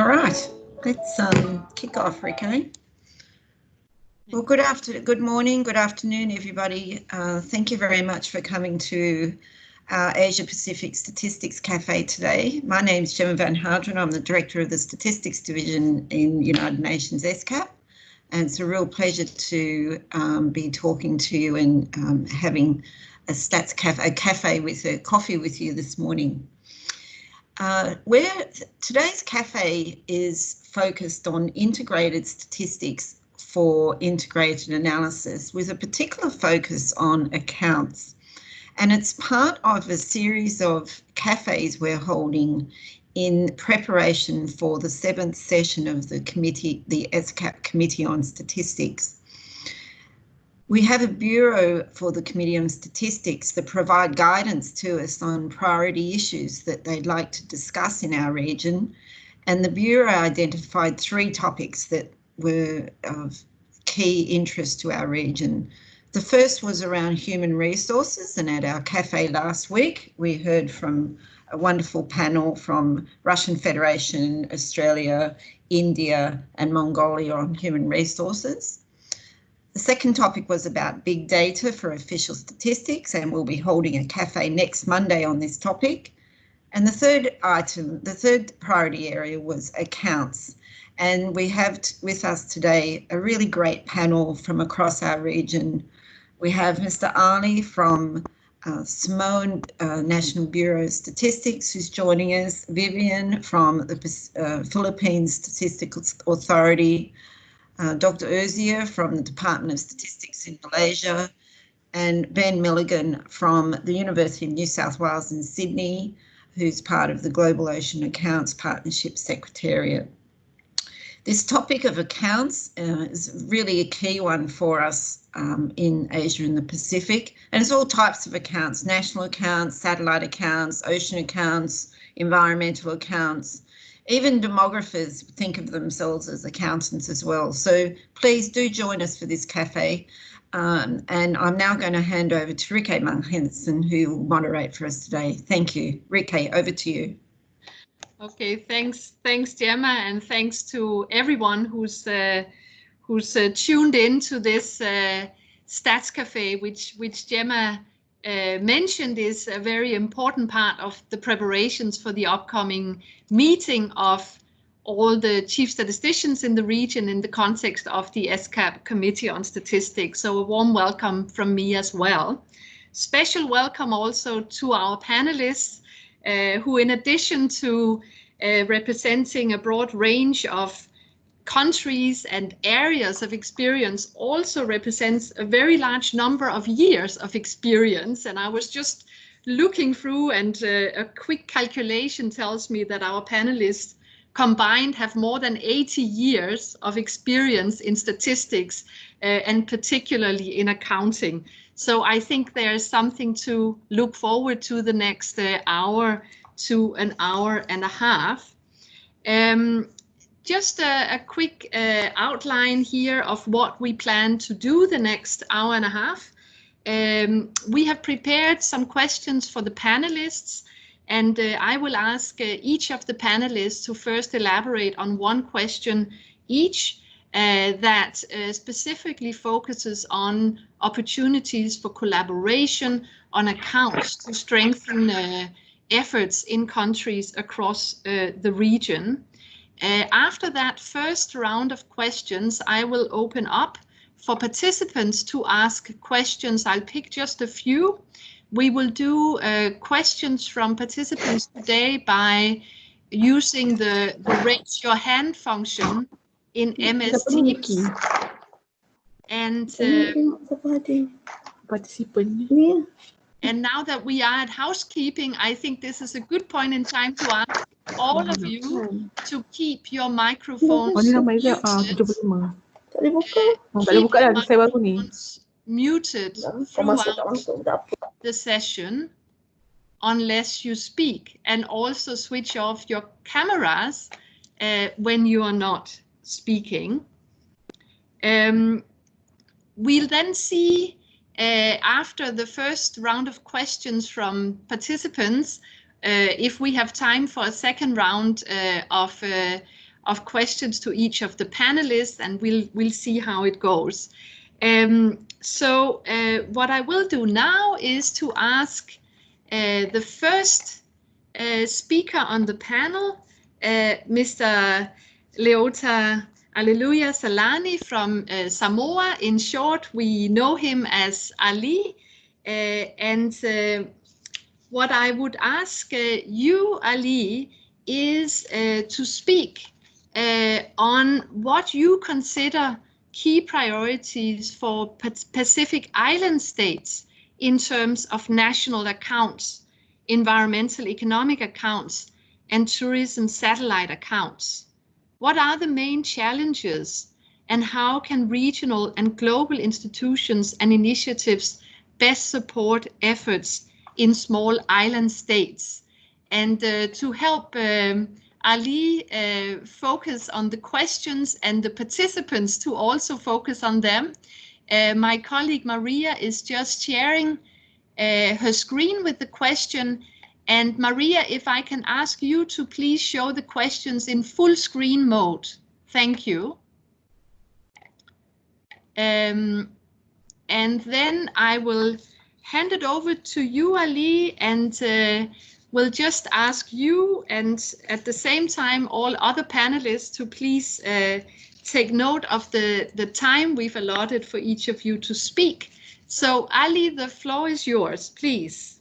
All right, let's kick off, Rico. Well, good morning, good afternoon, everybody. Thank you very much for coming to our Asia Pacific Statistics Cafe today. My name is Gemma Van Hardren. I'm the Director of the Statistics Division in United Nations ESCAP. And it's a real pleasure to be talking to you and having a Stats Cafe, a cafe with a coffee with you this morning. Today's cafe is focused on integrated statistics for integrated analysis with a particular focus on accounts. And it's part of a series of cafes we're holding in preparation for the 7th session of the committee, the ESCAP Committee on Statistics. We have a bureau for the Committee on Statistics that provide guidance to us on priority issues that they'd like to discuss in our region. And the bureau identified 3 topics that were of key interest to our region. The first was around human resources, and at our cafe last week, we heard from a wonderful panel from Russian Federation, Australia, India, and Mongolia on human resources. The second topic was about big data for official statistics, and we'll be holding a cafe next Monday on this topic. And the third priority area was accounts. And we have with us today a really great panel from across our region. We have Mr. Ali from Samoan National Bureau of Statistics, who's joining us, Vivian from the Philippines Statistical Authority, Dr. Uzier from the Department of Statistics in Malaysia, and Ben Milligan from the University of New South Wales in Sydney, who's part of the Global Ocean Accounts Partnership Secretariat. This topic of accounts is really a key one for us in Asia and the Pacific, and it's all types of accounts: national accounts, satellite accounts, ocean accounts, environmental accounts. Even demographers think of themselves as accountants as well. So please do join us for this cafe. And I'm now going to hand over to Rike Manghensen, who will moderate for us today. Thank you. Rike, over to you. Okay, thanks, Gemma, and thanks to everyone who's tuned in to this Stats Cafe, which Gemma mentioned is a very important part of the preparations for the upcoming meeting of all the chief statisticians in the region in the context of the ESCAP Committee on Statistics. So a warm welcome from me as well. Special welcome also to our panelists who, in addition to representing a broad range of countries and areas of experience, also represents a very large number of years of experience. And I was just looking through, and a quick calculation tells me that our panelists combined have more than 80 years of experience in statistics and particularly in accounting. So I think there is something to look forward to the next hour to an hour and a half. Just a quick outline here of what we plan to do the next hour and a half. We have prepared some questions for the panelists, and I will ask each of the panelists to first elaborate on one question each that specifically focuses on opportunities for collaboration on accounts to strengthen efforts in countries across the region. After that first round of questions, I will open up for participants to ask questions. I'll pick just a few. We will do questions from participants today by using the raise your hand function in MS Teams. And and now that we are at housekeeping, I think this is a good point in time to ask all of you to keep your microphones muted. Muted throughout the session unless you speak, and also switch off your cameras when you are not speaking. We'll then see after the first round of questions from participants if we have time for a second round of questions to each of the panelists, and we'll see how it goes. So what I will do now is to ask the first speaker on the panel, Mr. Leota Alleluia Salani from Samoa. In short, we know him as Ali. What I would ask you, Ali, is to speak on what you consider key priorities for Pacific Island states in terms of national accounts, environmental economic accounts, and tourism satellite accounts. What are the main challenges, and how can regional and global institutions and initiatives best support efforts in small island states? And to help Ali focus on the questions and the participants to also focus on them, my colleague Maria is just sharing her screen with the question. And Maria, if I can ask you to please show the questions in full screen mode. Thank you. And then I will hand it over to you, Ali, and we'll just ask you, and at the same time all other panelists, to please take note of the time we've allotted for each of you to speak. So Ali, the floor is yours, please.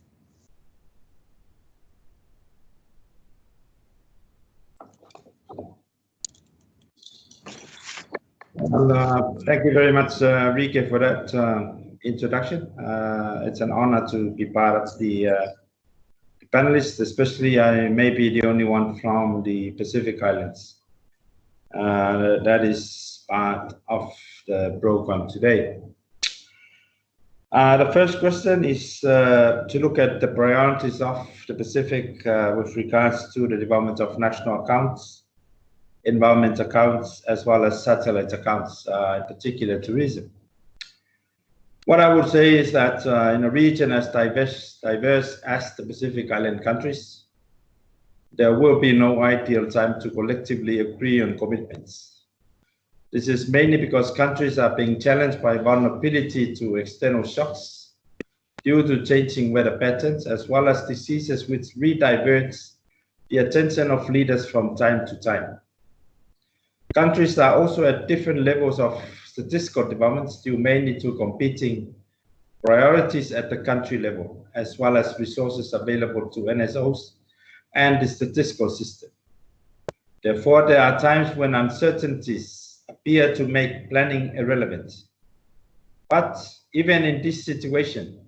Well, thank you very much, Rike, for that introduction. It's an honor to be part of the panelists, especially I may be the only one from the Pacific Islands that is part of the program today. The first question is to look at the priorities of the Pacific with regards to the development of national accounts, environment accounts, as well as satellite accounts, in particular tourism. What I would say is that in a region as diverse as the Pacific Island countries, there will be no ideal time to collectively agree on commitments. This is mainly because countries are being challenged by vulnerability to external shocks due to changing weather patterns, as well as diseases which rediverts the attention of leaders from time to time. Countries are also at different levels of statistical developments due mainly to competing priorities at the country level, as well as resources available to NSOs and the statistical system. Therefore, there are times when uncertainties appear to make planning irrelevant. But even in this situation,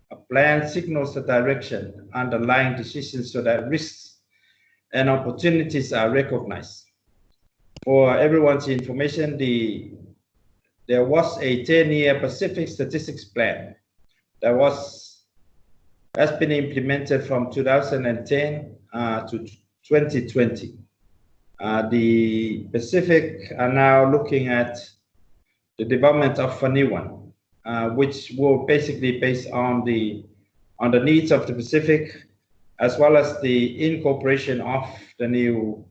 a plan signals the direction underlying decisions so that risks and opportunities are recognized. For everyone's information, there was a 10-year Pacific Statistics Plan that has been implemented from 2010 to 2020. The Pacific are now looking at the development of a new one, which will basically based on the needs of the Pacific, as well as the incorporation of the new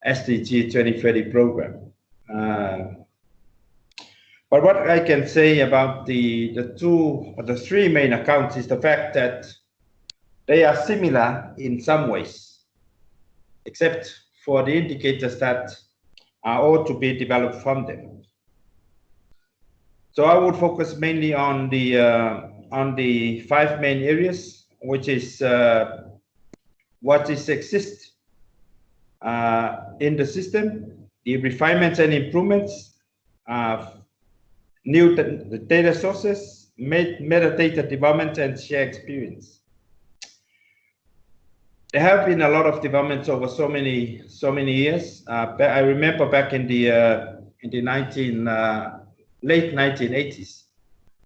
SDG 2030 program. But what I can say about the three main accounts is the fact that they are similar in some ways, except for the indicators that are ought to be developed from them. So I would focus mainly on the five main areas, which is what exists in the system, the refinements and improvements, new data sources, metadata development, and share experience. There have been a lot of developments over so many years. I remember back in the late 1980s,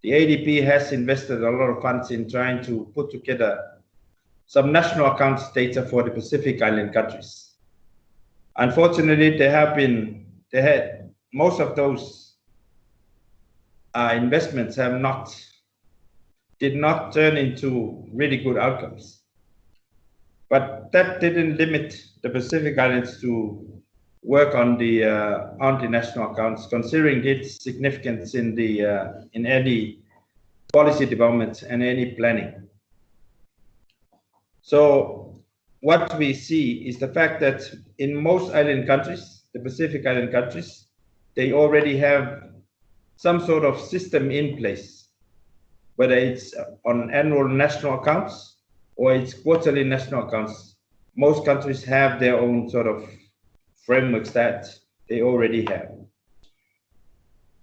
the ADB has invested a lot of funds in trying to put together some national accounts data for the Pacific Island countries. Unfortunately, most of those investments did not turn into really good outcomes. But that didn't limit the Pacific Islands to work on the national accounts, considering its significance in any policy development and any planning. So what we see is the fact that in most island countries, the Pacific Island countries, they already have some sort of system in place, whether it's on annual national accounts or it's quarterly national accounts. Most countries have their own sort of frameworks that they already have.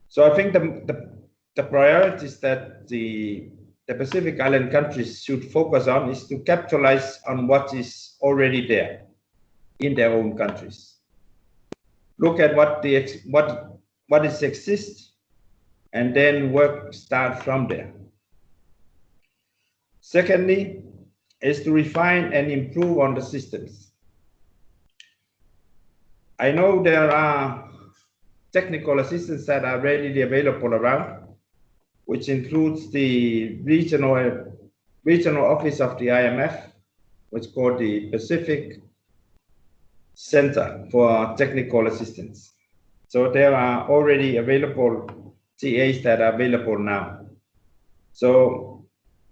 So I think the priorities that the Pacific Island countries should focus on is to capitalize on what is already there in their own countries. Look at what exists, and then start from there. Secondly, is to refine and improve on the systems. I know there are technical assistance that are readily available around, which includes the regional office of the IMF, which is called the Pacific Center for Technical Assistance. So there are already available TAs that are available now. So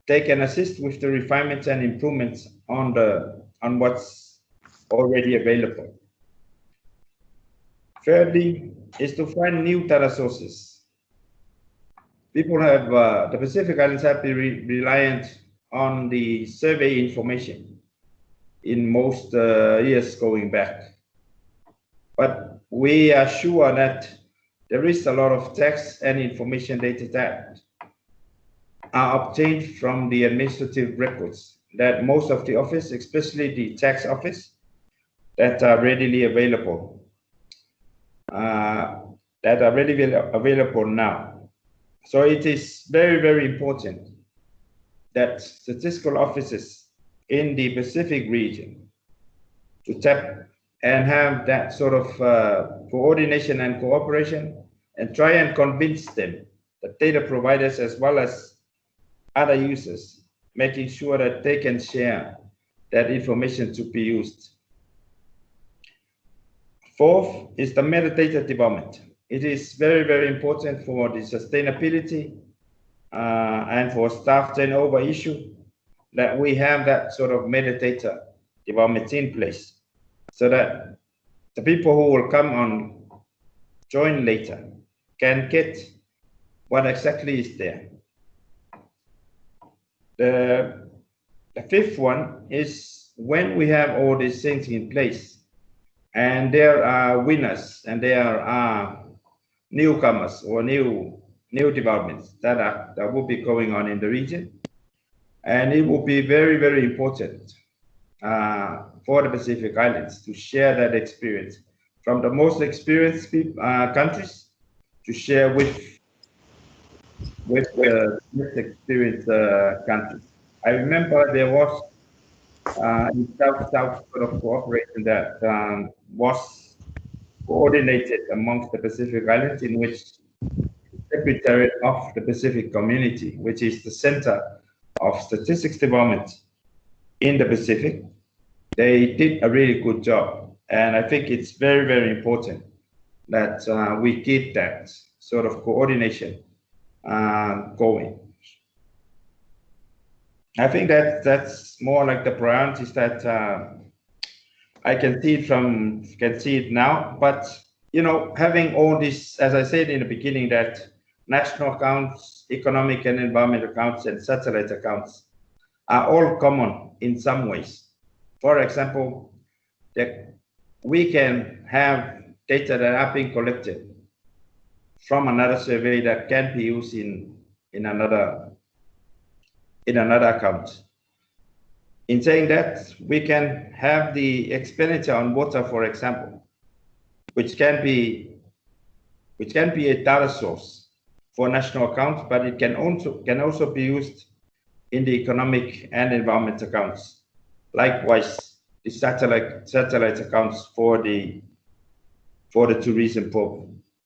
they can assist with the refinements and improvements on what's already available. Thirdly, is to find new data sources. People have, the Pacific Islands have been reliant on the survey information in most years going back. But we are sure that there is a lot of text and information data that are obtained from the administrative records that most of the office, especially the tax office, that are readily available. That are readily available now. So it is very, very important that statistical offices in the Pacific region to tap and have that sort of coordination and cooperation, and try and convince them, the data providers as well as other users, making sure that they can share that information to be used. Fourth is the metadata development. It is very, very important for the sustainability and for staff turnover issue that we have that sort of metadata development in place, so that the people who will come on join later can get what exactly is there. The fifth one is when we have all these things in place, and there are winners and there are newcomers or new developments that will be going on in the region, and it will be very, very important for the Pacific Islands to share that experience from the most experienced countries to share with the most experienced countries. I remember there was in South-South sort of cooperation that was coordinated amongst the Pacific Islands, in which the Secretary of the Pacific Community, which is the center of statistics development in the Pacific, they did a really good job. And I think it's very, very important that we keep that sort of coordination going. I think that's more like the priorities that I can see it now. But you know, having all this, as I said in the beginning, that national accounts, economic and environmental accounts, and satellite accounts are all common in some ways. For example, that we can have data that are being collected from another survey that can be used in another account. In saying that, we can have the expenditure on water, for example, which can be a data source for national accounts, but it can also be used in the economic and environment accounts. Likewise, the satellite accounts for the tourism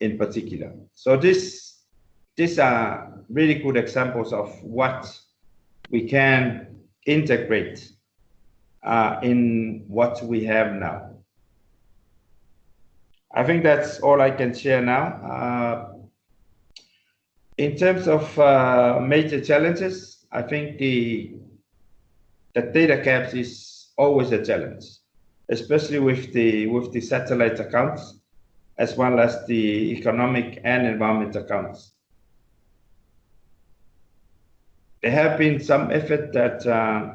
in particular. So these are really good examples of what we can integrate in what we have now. I think that's all I can share now. In terms of major challenges, I think the data caps is always a challenge, especially with the satellite accounts, as well as the economic and environment accounts. There have been some effort that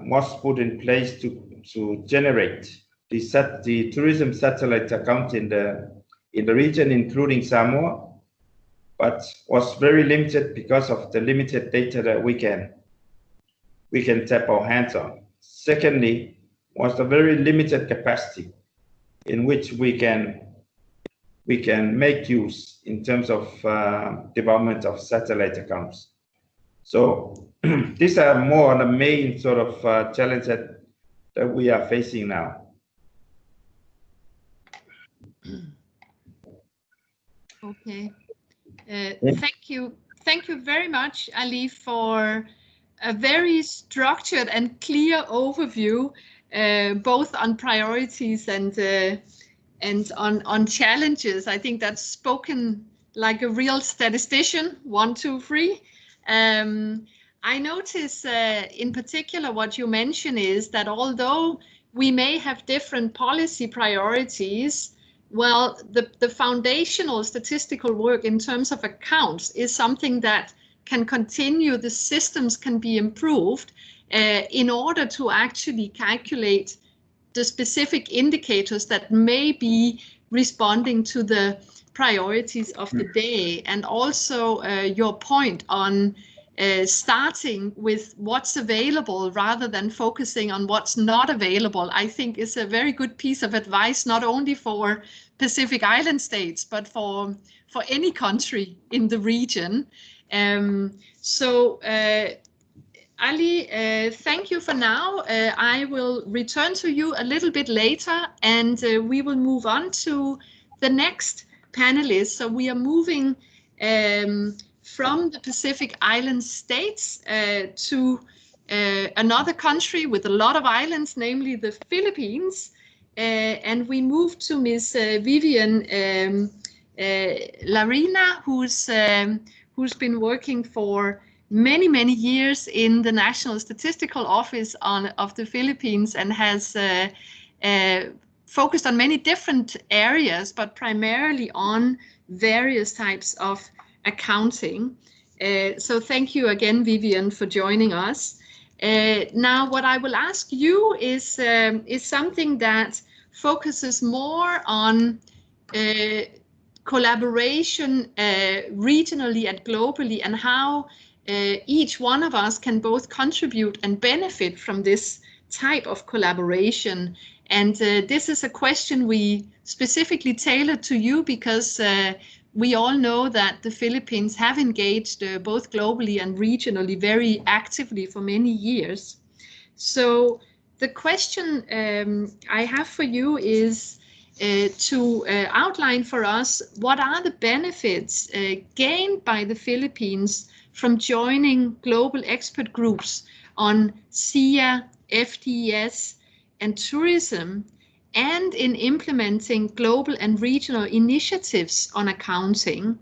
was put in place to generate the tourism satellite account in the region, including Samoa, but was very limited because of the limited data that we can tap our hands on. Secondly, was the very limited capacity in which we can make use in terms of development of satellite accounts. So these are more the main sort of challenges that we are facing now. Okay. Thank you very much, Ali, for a very structured and clear overview, both on priorities and on challenges. I think that's spoken like a real statistician. 1, 2, 3. I notice in particular what you mention is that although we may have different policy priorities, well, the foundational statistical work in terms of accounts is something that can continue. The systems can be improved in order to actually calculate the specific indicators that may be responding to the priorities of the day. And also your point on starting with what's available rather than focusing on what's not available, I think is a very good piece of advice, not only for Pacific Island states, but for any country in the region. Ali, thank you for now. I will return to you a little bit later, and we will move on to the next panelist. So we are moving from the Pacific Island states to another country with a lot of islands, namely the Philippines. And we move to Ms. Vivian Larina, who's been working for many years in the National Statistical Office of the Philippines and has focused on many different areas, but primarily on various types of accounting. So thank you again, Vivian, for joining us. Now, what I will ask you is something that focuses more on collaboration regionally and globally, and how each one of us can both contribute and benefit from this type of collaboration. And this is a question we specifically tailored to you because we all know that the Philippines have engaged both globally and regionally very actively for many years. So the question I have for you is to outline for us what are the benefits gained by the Philippines from joining global expert groups on SIA, FTES, and tourism, and in implementing global and regional initiatives on accounting.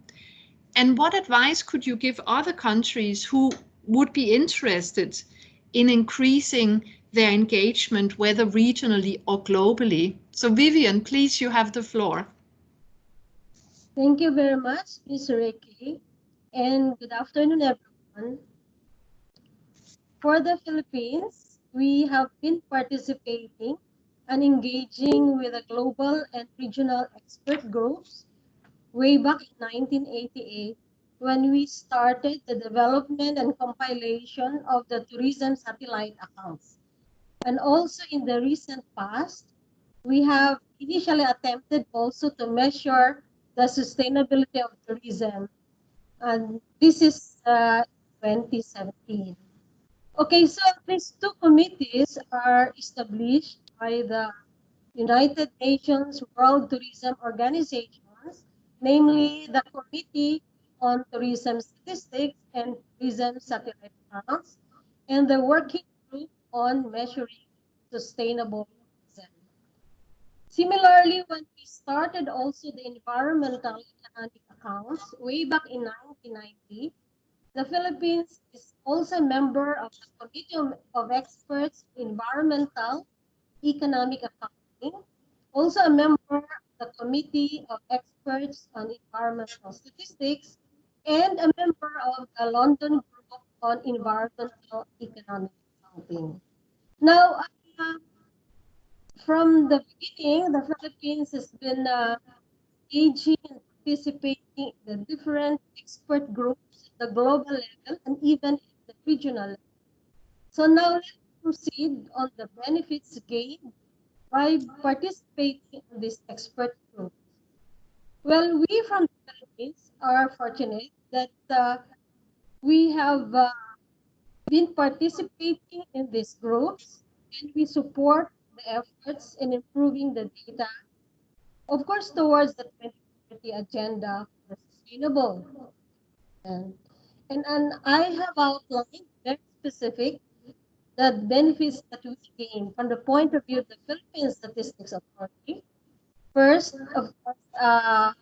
And what advice could you give other countries who would be interested in increasing their engagement, whether regionally or globally? So Vivian, please, you have the floor. Thank you very much, Ms. Reiki, and good afternoon, everyone. For the Philippines, we have been participating and engaging with the global and regional expert groups way back in 1988 when we started the development and compilation of the tourism satellite accounts. And also in the recent past, we have initially attempted also to measure the sustainability of tourism. And this is 2017. Okay, so these two committees are established by the United Nations World Tourism Organizations, namely the Committee on Tourism Statistics and Tourism Satellite Accounts, and the Working Group on Measuring Sustainable Tourism. Similarly, when we started also the environmental economic accounts way back in 1990, the Philippines is also a member of the Committee of Experts in Environmental Economic Accounting, also a member of the Committee of Experts on Environmental Statistics, and a member of the London Group on Environmental Economic Accounting. Now, from the beginning, the Philippines has been engaging and participating in the different expert groups at the global level and even at the regional level. So now let's proceed on the benefits gained by participating in this expert group. Well, we from the Philippines are fortunate that we have been participating in these groups, and we support the efforts in improving the data, of course, towards the 2030 agenda for sustainable. And I have outlined very specific the benefits that we gain from the point of view of the Philippine Statistics Authority. First, of course,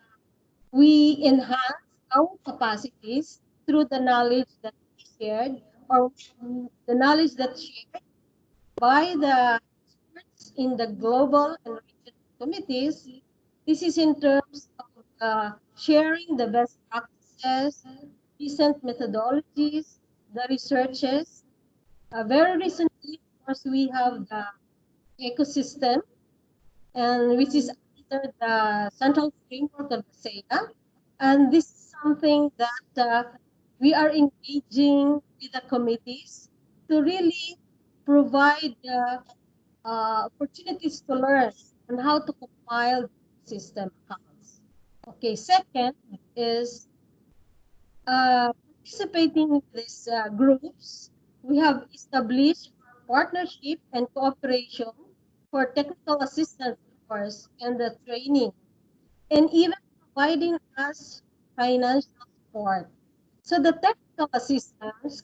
we enhance our capacities through the knowledge that we shared, or the knowledge that's shared by the experts in the global and regional committees. This is in terms of sharing the best practices, recent methodologies, the researches. Very recently, of course, we have the ecosystem, and which is under the central framework of the SEA. And this is something that we are engaging with the committees to really provide opportunities to learn on how to compile system accounts. Okay, second is participating in these groups. We have established partnership and cooperation for technical assistance, of course, and the training, and even providing us financial support. So the technical assistance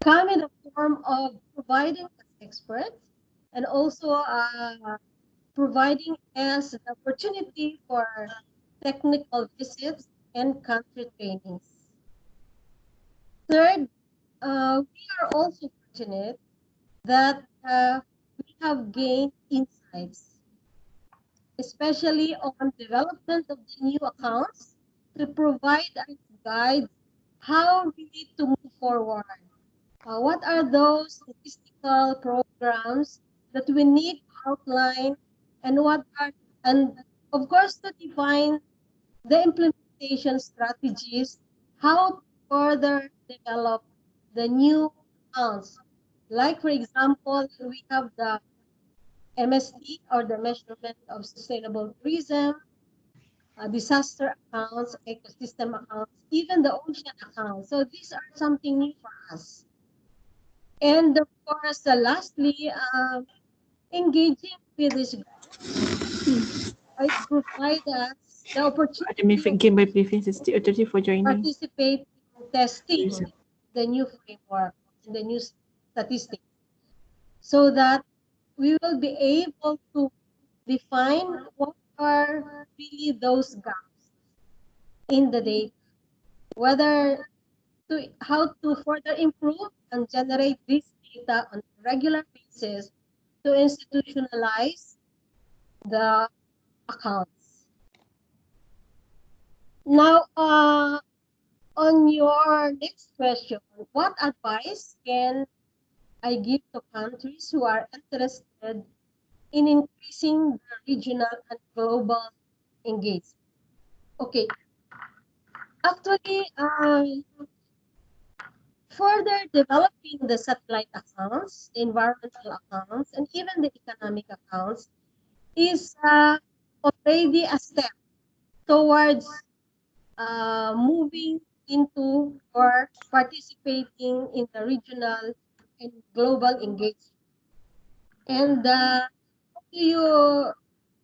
come in the form of providing us experts and also providing us the opportunity for technical visits and country trainings. Third, we are also fortunate that we have gained insights, especially on development of the new accounts, to provide us guides how we need to move forward. What are those statistical programs that we need to outline, and of course, to define the implementation strategies, how to further develop the new accounts. Like, for example, we have the MST, or the Measurement of Sustainable Tourism, disaster accounts, ecosystem accounts, even the ocean accounts. So these are something new for us. And of course, lastly, engaging with this group, it provides us the opportunity to participate in testing the new framework and the new statistics, so that we will be able to define what are really those gaps in the data, how to further improve and generate this data on a regular basis to institutionalize the accounts. Now, on your next question, what advice can I give to countries who are interested in increasing the regional and global engagement? Okay, actually, further developing the satellite accounts, the environmental accounts, and even the economic accounts is already a step towards moving into or participating in the regional and global engagement. And how do you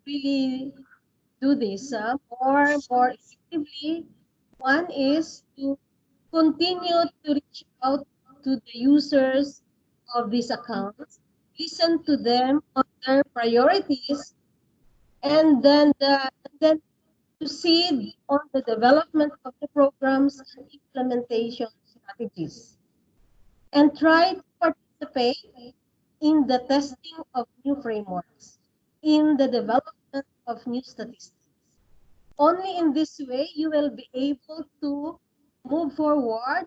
really do this more effectively? One is to continue to reach out to the users of these accounts, listen to them on their priorities, and then proceed on the development of the programs and implementation strategies, and try to participate in the testing of new frameworks, in the development of new statistics. Only in this way you will be able to move forward,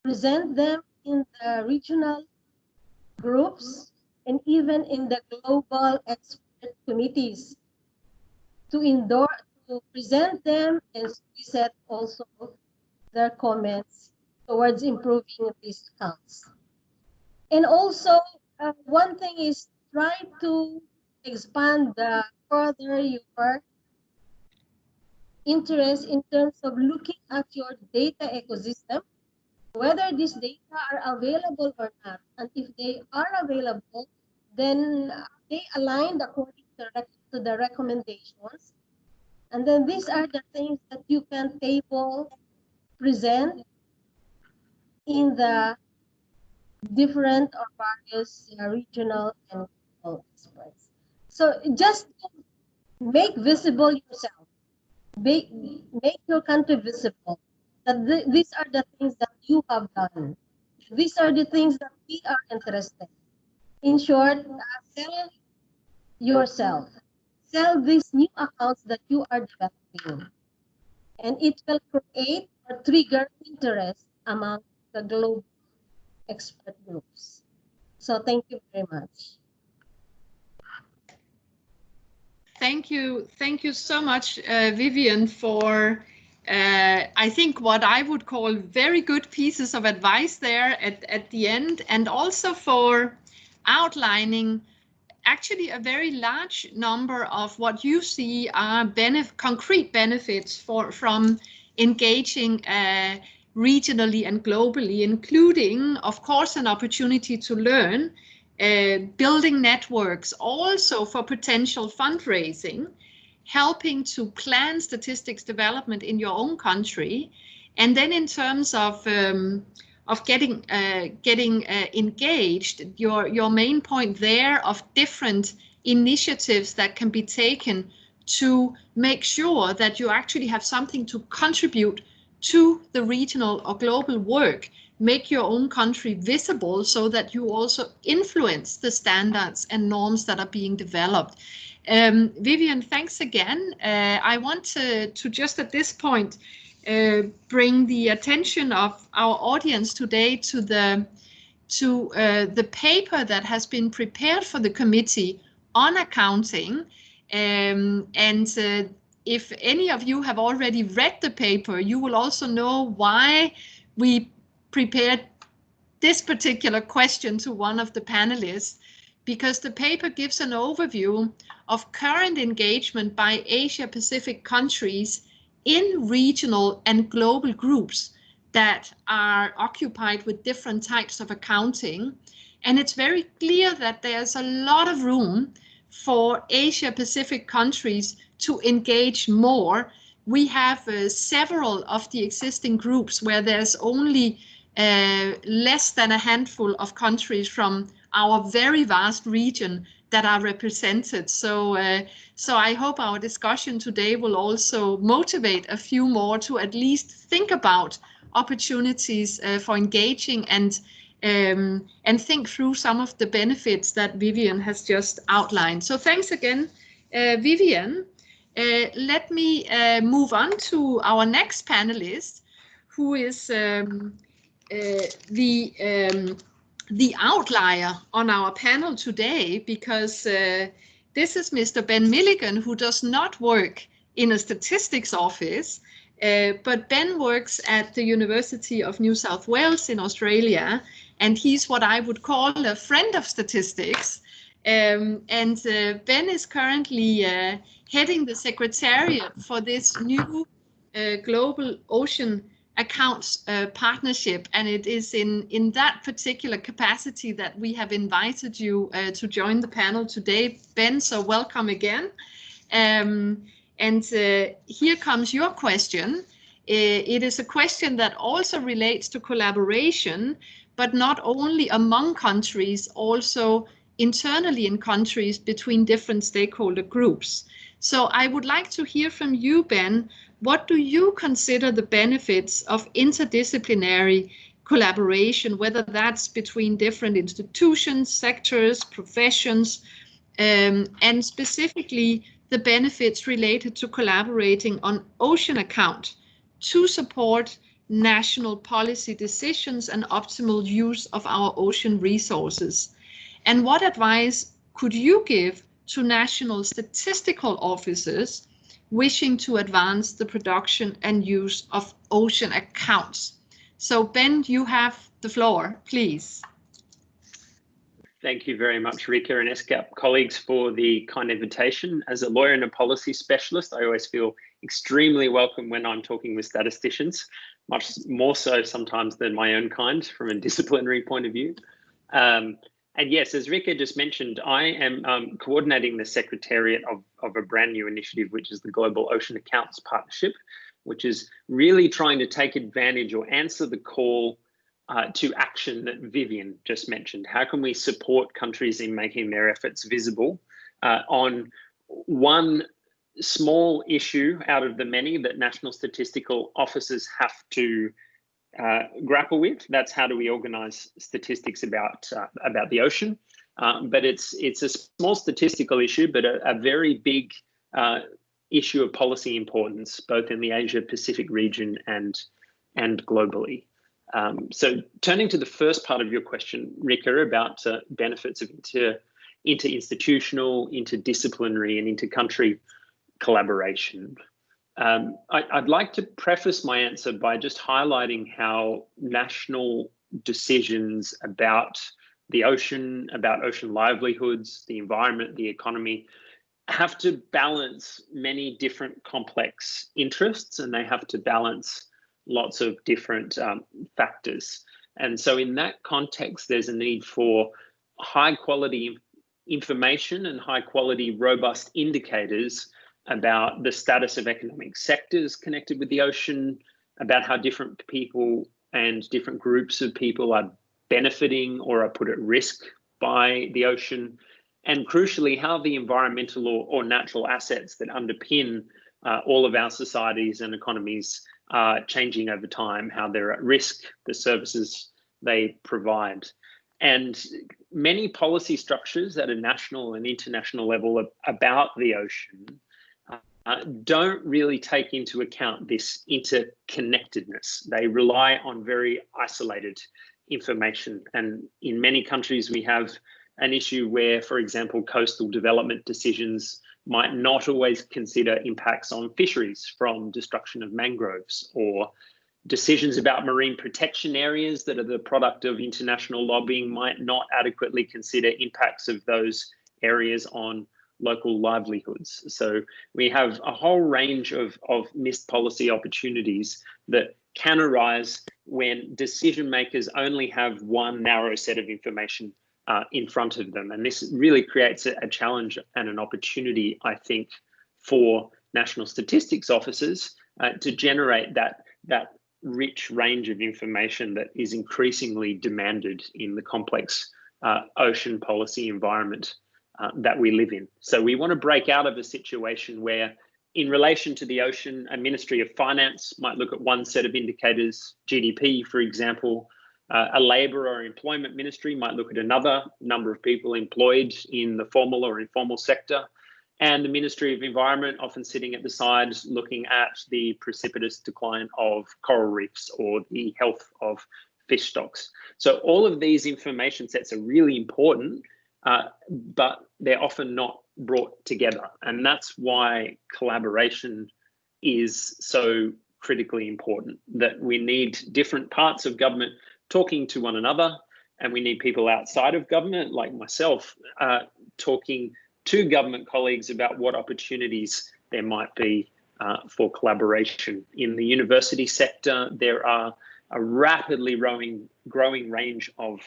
present them in the regional groups, and even in the global expert committees to endorse, to present them and set also their comments towards improving these accounts. And also, one thing is try to expand further your interest in terms of looking at your data ecosystem, whether these data are available or not. And if they are available, then they aligned according to the recommendations. And then these are the things that you can present in the different or various regional and global experts. So just make visible yourself, make your country visible, that these are the things that you have done. These are the things that we are interested in. In short, sell yourself. Sell these new accounts that you are developing. And it will create or trigger interest among the global expert groups. So thank you very much. Thank you so much, Vivian, for I think what I would call very good pieces of advice there at the end, and also for outlining actually a very large number of what you see are concrete benefits from engaging regionally and globally, including, of course, an opportunity to learn, building networks, also for potential fundraising, helping to plan statistics development in your own country, and then in terms of getting engaged, your main point there of different initiatives that can be taken to make sure that you actually have something to contribute to the regional or global work, make your own country visible so that you also influence the standards and norms that are being developed. Vivian, thanks again. I want to just at this point bring the attention of our audience today to the paper that has been prepared for the committee on accounting. If any of you have already read the paper, you will also know why we prepared this particular question to one of the panelists, because the paper gives an overview of current engagement by Asia-Pacific countries in regional and global groups that are occupied with different types of accounting. And it's very clear that there's a lot of room for Asia-Pacific countries to engage more. We have several of the existing groups where there's only less than a handful of countries from our very vast region that are represented. So I hope our discussion today will also motivate a few more to at least think about opportunities for engaging and think through some of the benefits that Vivian has just outlined. So thanks again, Vivian. Let me move on to our next panelist, who is the outlier on our panel today, because this is Mr. Ben Milligan, who does not work in a statistics office, but Ben works at the University of New South Wales in Australia, and he's what I would call a friend of statistics. Ben is currently heading the secretariat for this new global ocean accounts partnership, and it is in that particular capacity that we have invited you to join the panel today, Ben, so welcome again. Here comes your question. It is a question that also relates to collaboration, but not only among countries, also internally in countries between different stakeholder groups. So I would like to hear from you, Ben. What do you consider the benefits of interdisciplinary collaboration, whether that's between different institutions, sectors, professions, and specifically the benefits related to collaborating on ocean account to support national policy decisions and optimal use of our ocean resources? And what advice could you give to national statistical officers wishing to advance the production and use of ocean accounts? So Ben, you have the floor, please. Thank you very much, Rika and ESCAP colleagues, for the kind invitation. As a lawyer and a policy specialist, I always feel extremely welcome when I'm talking with statisticians, much more so sometimes than my own kind from a disciplinary point of view. And yes, as Rika just mentioned, I am coordinating the secretariat of a brand new initiative, which is the Global Ocean Accounts Partnership, which is really trying to take advantage or answer the call to action that Vivian just mentioned. How can we support countries in making their efforts visible on one small issue out of the many that national statistical officers have to grapple with? That's how do we organize statistics about the ocean. But it's a small statistical issue, but a very big issue of policy importance, both in the Asia Pacific region and globally. So turning to the first part of your question, Rika, about benefits of interinstitutional, interdisciplinary and inter-country collaboration. I'd like to preface my answer by just highlighting how national decisions about the ocean, about ocean livelihoods, the environment, the economy, have to balance many different complex interests, and they have to balance lots of different factors. And so in that context, there's a need for high quality information and high quality robust indicators about the status of economic sectors connected with the ocean, about how different people and different groups of people are benefiting or are put at risk by the ocean, and crucially, how the environmental or natural assets that underpin all of our societies and economies are changing over time, how they're at risk, the services they provide. And many policy structures at a national and international level about the ocean don't really take into account this interconnectedness. They rely on very isolated information. And in many countries, we have an issue where, for example, coastal development decisions might not always consider impacts on fisheries from destruction of mangroves, or decisions about marine protection areas that are the product of international lobbying might not adequately consider impacts of those areas on local livelihoods. So we have a whole range of missed policy opportunities that can arise when decision makers only have one narrow set of information in front of them. And this really creates a challenge and an opportunity, I think, for national statistics officers to generate that rich range of information that is increasingly demanded in the complex ocean policy environment that we live in. So we want to break out of a situation where, in relation to the ocean, a Ministry of Finance might look at one set of indicators, GDP, for example. A labour or employment ministry might look at another, number of people employed in the formal or informal sector. And the Ministry of Environment often sitting at the side looking at the precipitous decline of coral reefs or the health of fish stocks. So all of these information sets are really important, but they're often not brought together. And that's why collaboration is so critically important, that we need different parts of government talking to one another, and we need people outside of government, like myself, talking to government colleagues about what opportunities there might be for collaboration. In the university sector, there are a rapidly growing range of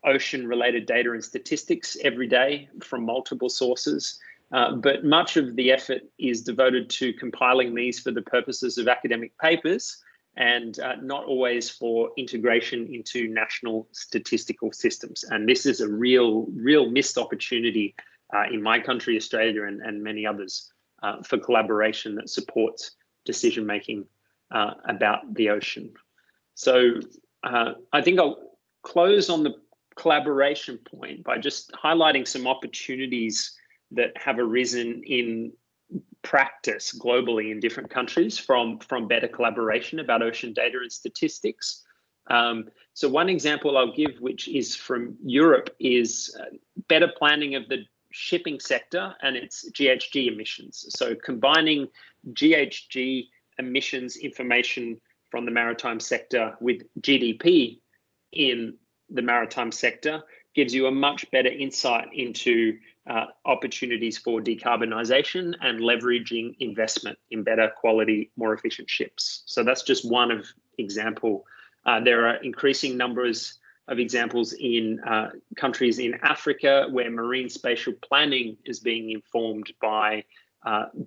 ocean-related data and statistics every day from multiple sources, but much of the effort is devoted to compiling these for the purposes of academic papers and not always for integration into national statistical systems. And this is a real missed opportunity in my country, Australia, and many others for collaboration that supports decision making about the ocean. So I think I'll close on the collaboration point by just highlighting some opportunities that have arisen in practice globally in different countries from better collaboration about ocean data and statistics. So one example I'll give, which is from Europe, is better planning of the shipping sector and its GHG emissions. So combining GHG emissions information from the maritime sector with GDP in the maritime sector gives you a much better insight into opportunities for decarbonisation and leveraging investment in better quality, more efficient ships. So that's just one of example. There are increasing numbers of examples in countries in Africa where marine spatial planning is being informed by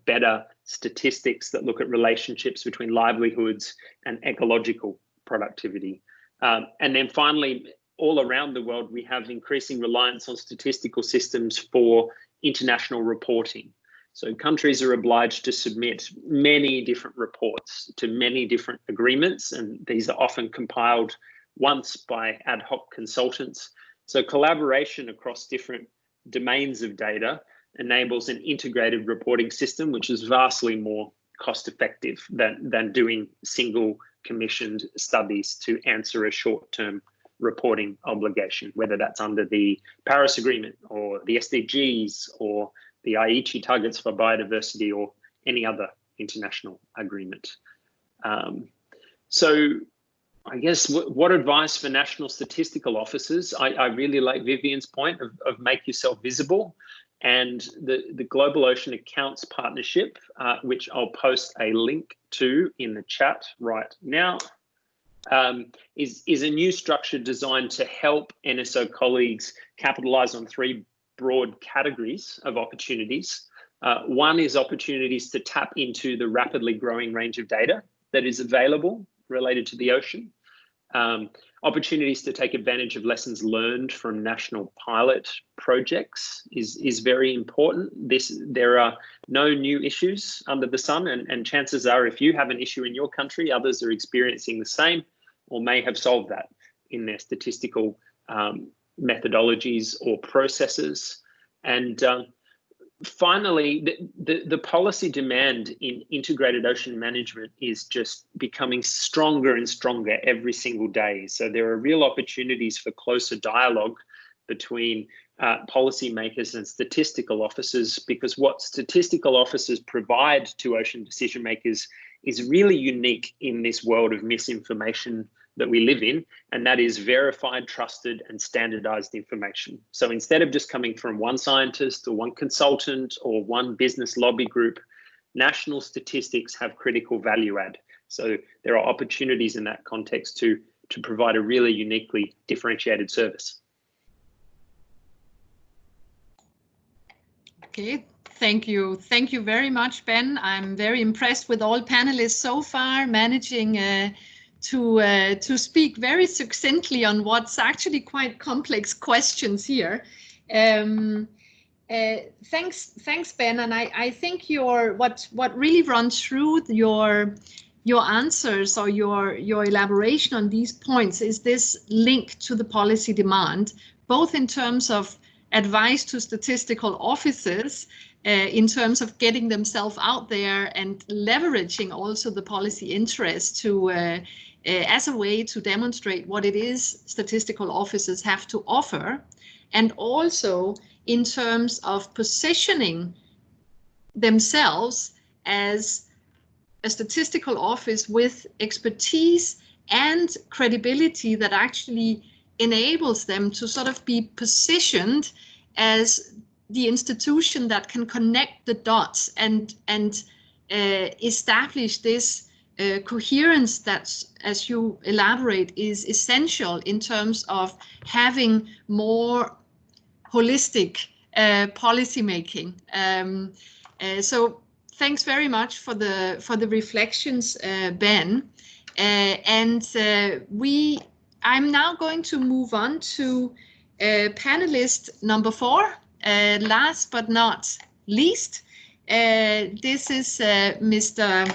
better statistics that look at relationships between livelihoods and ecological productivity. And then finally, all around the world, we have increasing reliance on statistical systems for international reporting. So countries are obliged to submit many different reports to many different agreements, and these are often compiled once by ad hoc consultants. So collaboration across different domains of data enables an integrated reporting system, which is vastly more cost effective than doing single commissioned studies to answer a short-term reporting obligation, whether that's under the Paris Agreement or the SDGs or the Aichi targets for biodiversity or any other international agreement. So I guess what advice for national statistical officers? I really like Vivian's point of make yourself visible, and the Global Ocean Accounts Partnership, which I'll post a link to in the chat right now, is a new structure designed to help NSO colleagues capitalize on three broad categories of opportunities. One is opportunities to tap into the rapidly growing range of data that is available related to the ocean. Opportunities to take advantage of lessons learned from national pilot projects is very important. There are no new issues under the sun, and chances are if you have an issue in your country, others are experiencing the same or may have solved that in their statistical methodologies or processes. And finally, the policy demand in integrated ocean management is just becoming stronger and stronger every single day. So there are real opportunities for closer dialogue between policymakers and statistical officers, because what statistical officers provide to ocean decision makers is really unique in this world of misinformation that we live in, and that is verified, trusted, and standardized information. So instead of just coming from one scientist or one consultant or one business lobby group, national statistics have critical value add. So there are opportunities in that context to provide a really uniquely differentiated service. Okay, thank you. Thank you very much, Ben. I'm very impressed with all panelists so far, managing to speak very succinctly on what's actually quite complex questions here. Thanks, Ben. And I think what really runs through your answers or your elaboration on these points is this link to the policy demand, both in terms of advice to statistical officers, in terms of getting themselves out there and leveraging also the policy interest to as a way to demonstrate what it is statistical officers have to offer, and also in terms of positioning themselves as a statistical office with expertise and credibility that actually enables them to sort of be positioned as the institution that can connect the dots and establish this coherence that, as you elaborate, is essential in terms of having more holistic policy making. So thanks very much for the reflections, Ben. I'm now going to move on to panelist number 4, last but not least. This is Mr.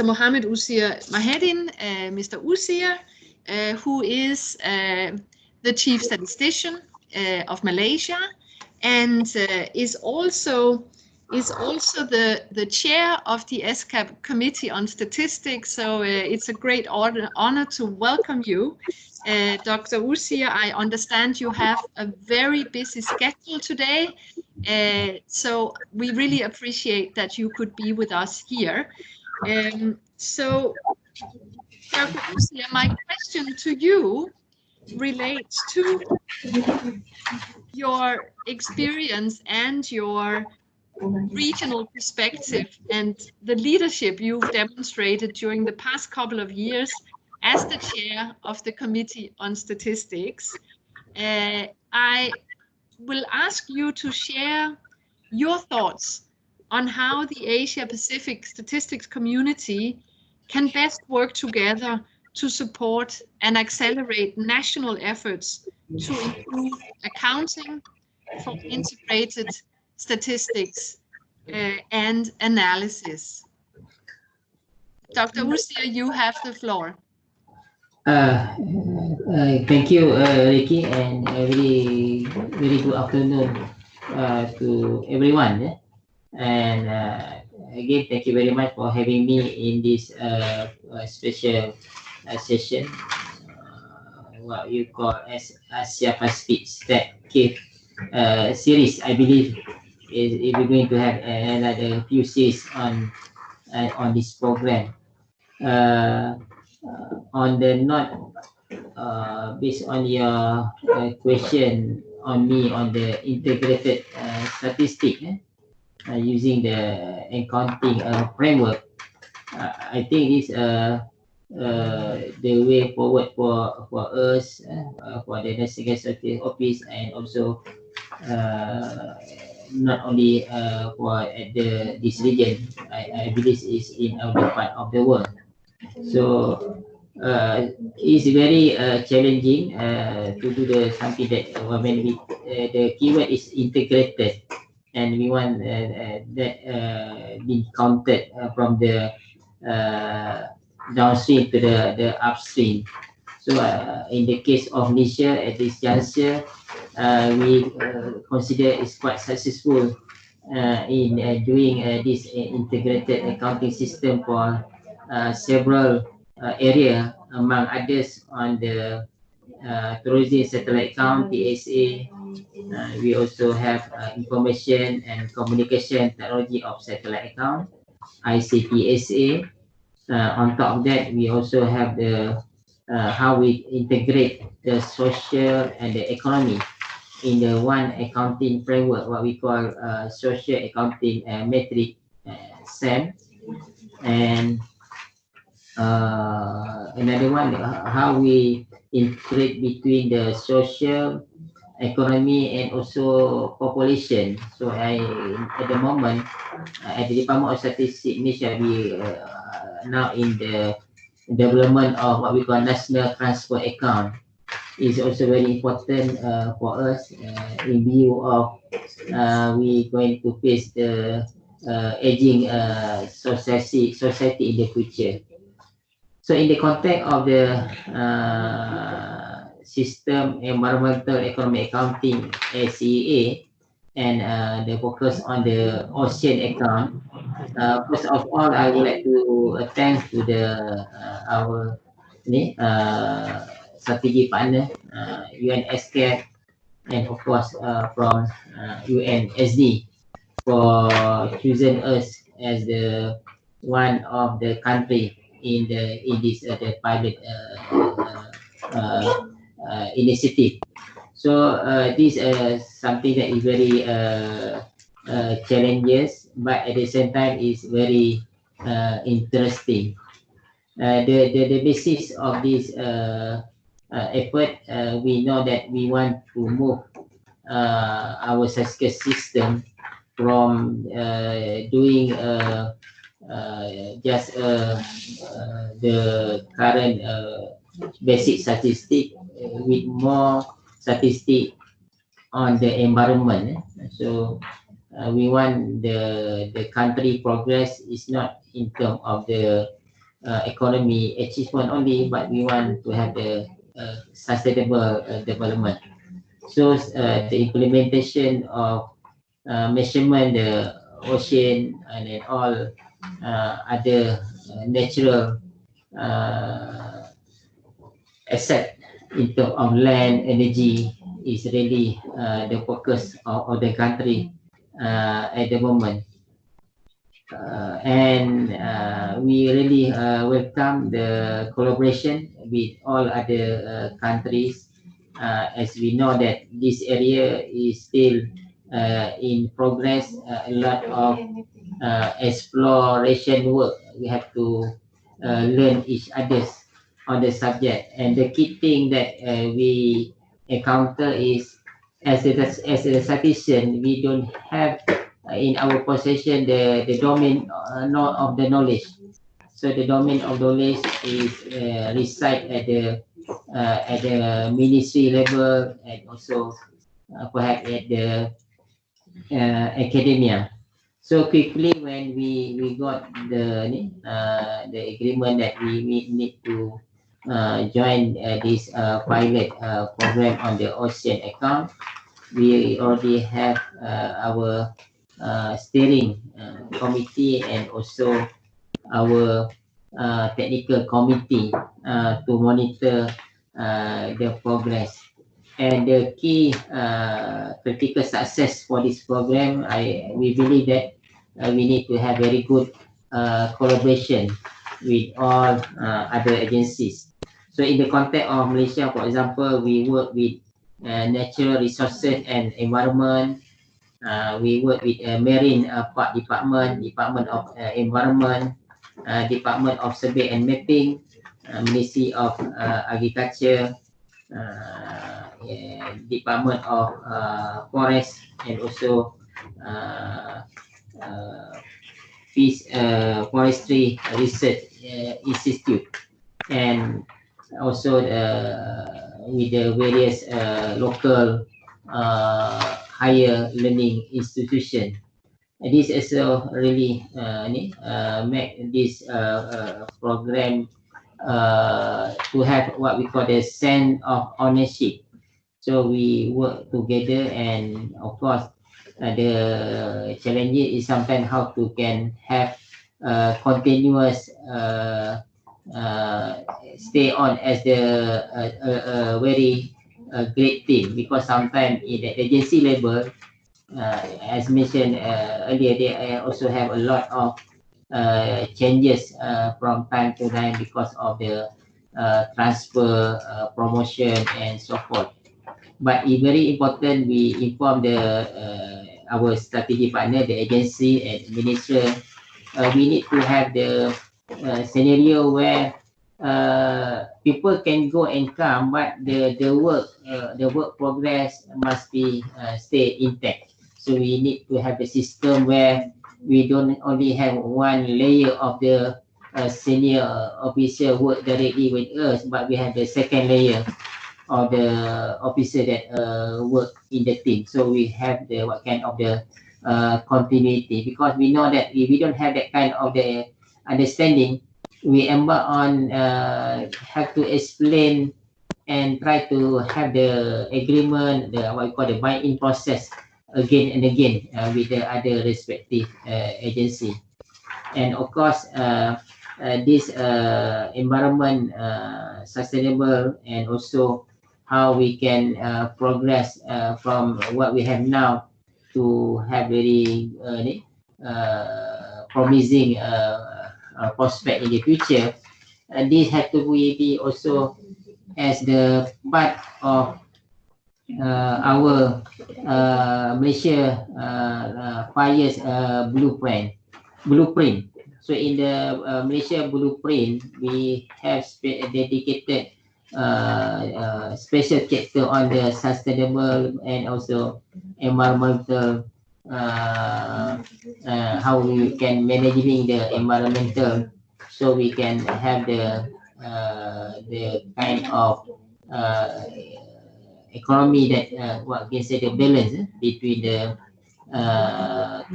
Mohammed Usir Mahedin, Mr. Usir, who is the Chief Statistician of Malaysia, and is also the chair of the ESCAP Committee on Statistics. So it's a great honor to welcome you, Dr. Usir. I understand you have a very busy schedule today, so we really appreciate that you could be with us here. So, Dr. Usir, my question to you relates to your experience and your regional perspective and the leadership you've demonstrated during the past couple of years as the chair of the Committee on Statistics. I will ask you to share your thoughts on how the Asia-Pacific statistics community can best work together to support and accelerate national efforts to improve accounting for integrated statistics and analysis. Dr. Usir, you have the floor. Thank you, Ricky, and a very good afternoon to everyone. And again, thank you very much for having me in this special session, what you call as Asia Pacific Stat series. I believe we're going to have another few series on this program. On the note, based on your question on me on the integrated statistic using the accounting framework, I think it's the way forward for us, for the National Statistics Office, and also not only for this region. I believe it's in other part of the world. So it's very challenging to do something that when we the keyword is integrated, and we want that being counted from the downstream to the upstream. So in the case of Malaysia at this juncture, we consider it's quite successful in doing this integrated accounting system for several area, among others on the tourism satellite account, TSA. We also have information and communication technology of satellite account, ICTSA. On top of that, we also have the how we integrate the social and the economy in the one accounting framework, what we call social accounting metric, SAM. And another one, how we integrate between the social, economy, and also population. So at the moment, at the Department of Statistics Malaysia, we now in the development of what we call national transport account. Is also very important for us in view of we going to face the aging society in the future. So in the context of the system environmental economic accounting (SEA) and the focus on the ocean account, first of all, I would like to thank to the our strategic partner, ESCAP, and of course from UNSD for choosing us as the one of the country in this the pilot initiative. So this is something that is very challenges, but at the same time is very interesting. The basis of this effort, we know that we want to move our statistical system from doing just the current basic statistic with more statistic on the environment. So we want the country progress is not in terms of the economy achievement only, but we want to have the sustainable development. So the implementation of measurement the ocean and then all other natural asset in terms of land, energy is really the focus of the country at the moment. And we really welcome the collaboration with all other countries, as we know that this area is still in progress. A lot of exploration work. We have to learn each other's on the subject. And the key thing that we encounter is, as a statistician, we don't have in our possession the domain of the knowledge. So the domain of knowledge is reside at the ministry level, and also perhaps at the academia. So quickly when we got the agreement that we need to join this pilot program on the ocean account, we already have our steering committee and also our technical committee to monitor the progress. And the key critical success for this program, we believe that we need to have very good collaboration with all other agencies. So in the context of Malaysia, for example, we work with natural resources and environment. We work with Marine Park Department, Department of Environment, Department of Survey and Mapping, Ministry of Agriculture, Department of Forest, and also Forestry Research Institute, and also with the various local higher learning institution. And this also really make this program to have what we call the sense of ownership. So we work together, and of course the challenge is sometimes how to can have continuous stay on as the very great team, because sometimes in the agency level, as mentioned earlier, they also have a lot of changes from time to time because of the transfer, promotion, and so forth. But it's very important we inform our strategy partner, the agency and minister. We need to have the scenario where people can go and come, but the work progress must be stay intact. So we need to have a system where we don't only have one layer of the senior officer work directly with us, but we have the second layer of the officer that work in the team. So we have the what kind of the continuity, because we know that if we don't have that kind of the understanding, we embark on have to explain and try to have the agreement, the what we call the buy-in process again and again with the other respective agency. And of course this environment sustainable, and also how we can progress from what we have now to have very promising prospect in the future. And this has to be also as the part of our Malaysia 5 years blueprint. So in the Malaysia blueprint, we have dedicated special chapter on the sustainable and also environmental how we can managing the environmental, so we can have the kind of economy that what can say the balance between the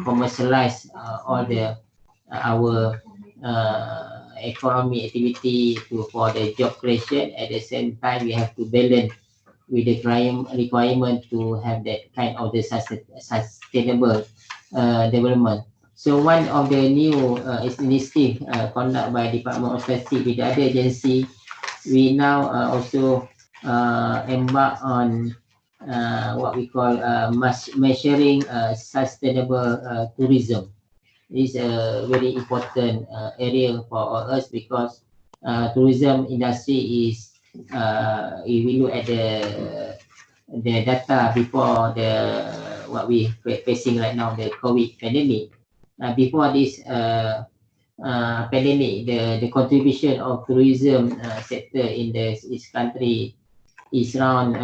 commercialize all the our economy activity for the job creation. At the same time, we have to balance with the requirement to have that kind of the sustainable development. So one of the new initiative conducted by Department of Statistics with the other agency, we now also embark on what we call measuring sustainable tourism. Is a very important area for us, because tourism industry is if we look at the data before the what we facing right now, the COVID pandemic. Before this pandemic, the contribution of tourism sector in this country is around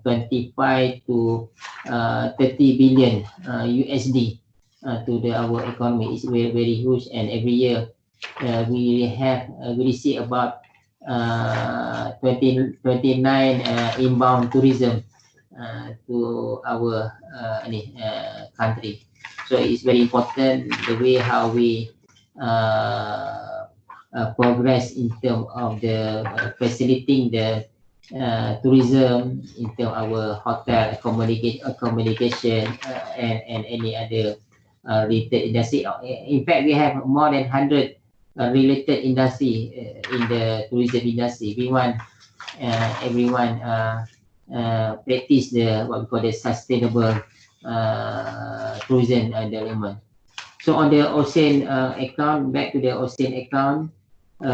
25 to 30 billion USD to our economy. Is very, very huge, and every year we receive about 29 inbound tourism to our country. So it's very important the way how we progress in terms of the facilitating the tourism, in terms of our hotel accommodation and any other related industry. In fact, we have more than 100 related industry in the tourism industry. We want everyone practice the what we call the sustainable tourism development. So on the ocean account, back to the ocean account, we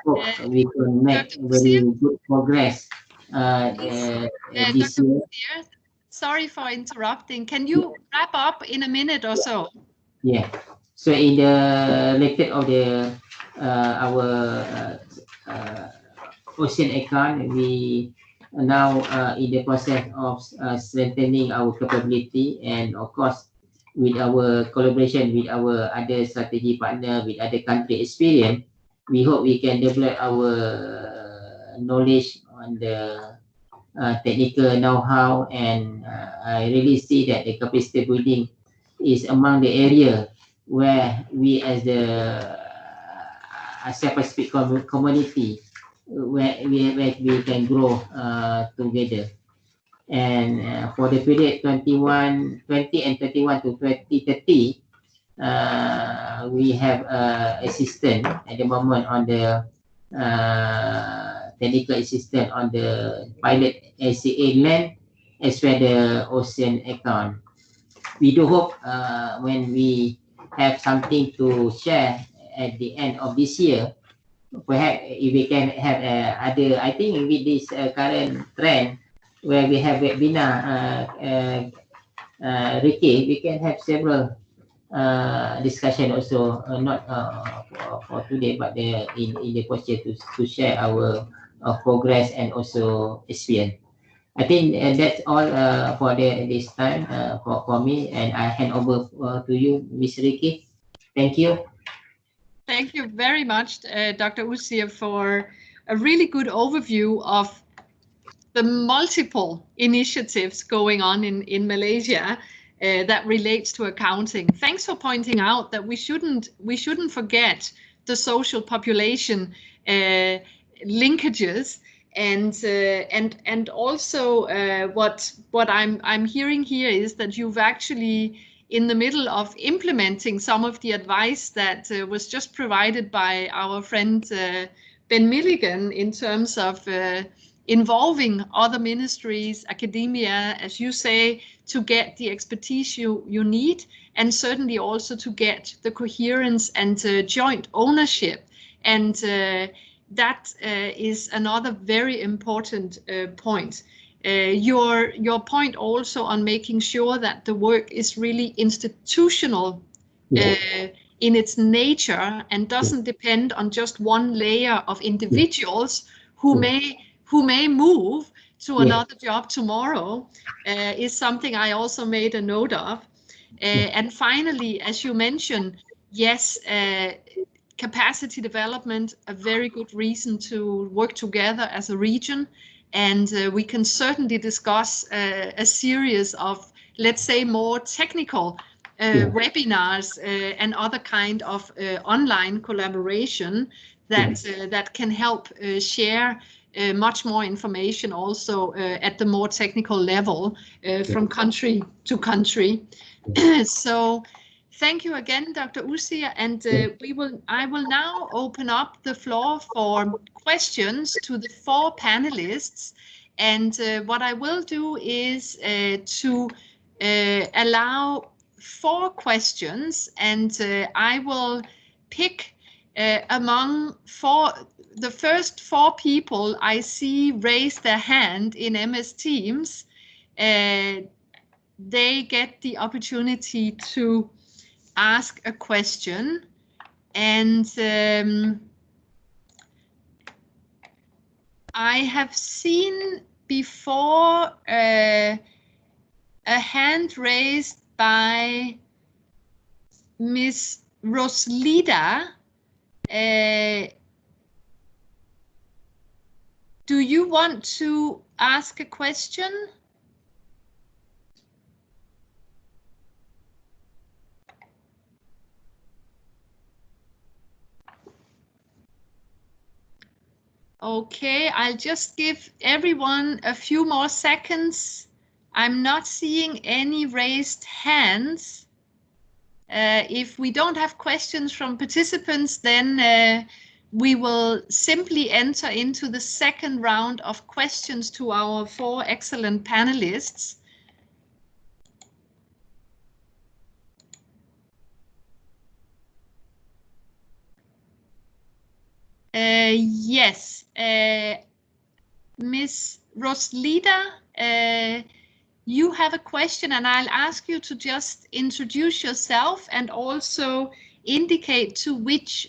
hope we can make very good progress this year. Sorry for interrupting. Can you wrap up in a minute or so? Yeah. So in the related of the our ocean account, we are now in the process of strengthening our capability, and of course with our collaboration with our other strategy partner, with other country experience, we hope we can develop our knowledge on the technical know-how, and I really see that the capacity building is among the area where we as the Asia-Pacific community where we can grow together. And for the period 20 and 21 to 2030, we have assistant at the moment on the technical assistant on the pilot ACA land as well the ocean account. We do hope when we have something to share at the end of this year, perhaps if we can have other, I think with this current trend where we have webinar, Ricky, we can have several discussion also, not for today, but in the question to share our progress and also experience. I think that's all for this time for me, and I hand over to you, Ms. Ricky. Thank you. Thank you very much, Dr. Usir, for a really good overview of the multiple initiatives going on in Malaysia that relates to accounting. Thanks for pointing out that we shouldn't forget the social population linkages, and also what I'm hearing here is that you've actually in the middle of implementing some of the advice that was just provided by our friend Ben Milligan in terms of involving other ministries, academia, as you say, to get the expertise you need, and certainly also to get the coherence and joint ownership. And that is another very important point. Your point also on making sure that the work is really institutional in its nature and doesn't depend on just one layer of individuals who may move to another job tomorrow is something I also made a note of. And finally, as you mentioned, yes, capacity development, a very good reason to work together as a region. And we can certainly discuss a series of, let's say, more technical webinars and other kind of online collaboration that can help share much more information also at the more technical level from country to country. So thank you again, Dr. Usia, and I will now open up the floor for questions to the 4 panelists. And what I will do is to allow 4 questions, and I will pick among the first 4 people I see raise their hand in MS Teams. They get the opportunity to ask a question, and I have seen before a hand raised by Miss Roslida. Do you want to ask a question? Okay, I'll just give everyone a few more seconds. I'm not seeing any raised hands. If we don't have questions from participants, then we will simply enter into the second round of questions to our 4 excellent panelists. Yes, Miss Roslida, you have a question, and I'll ask you to just introduce yourself and also indicate to which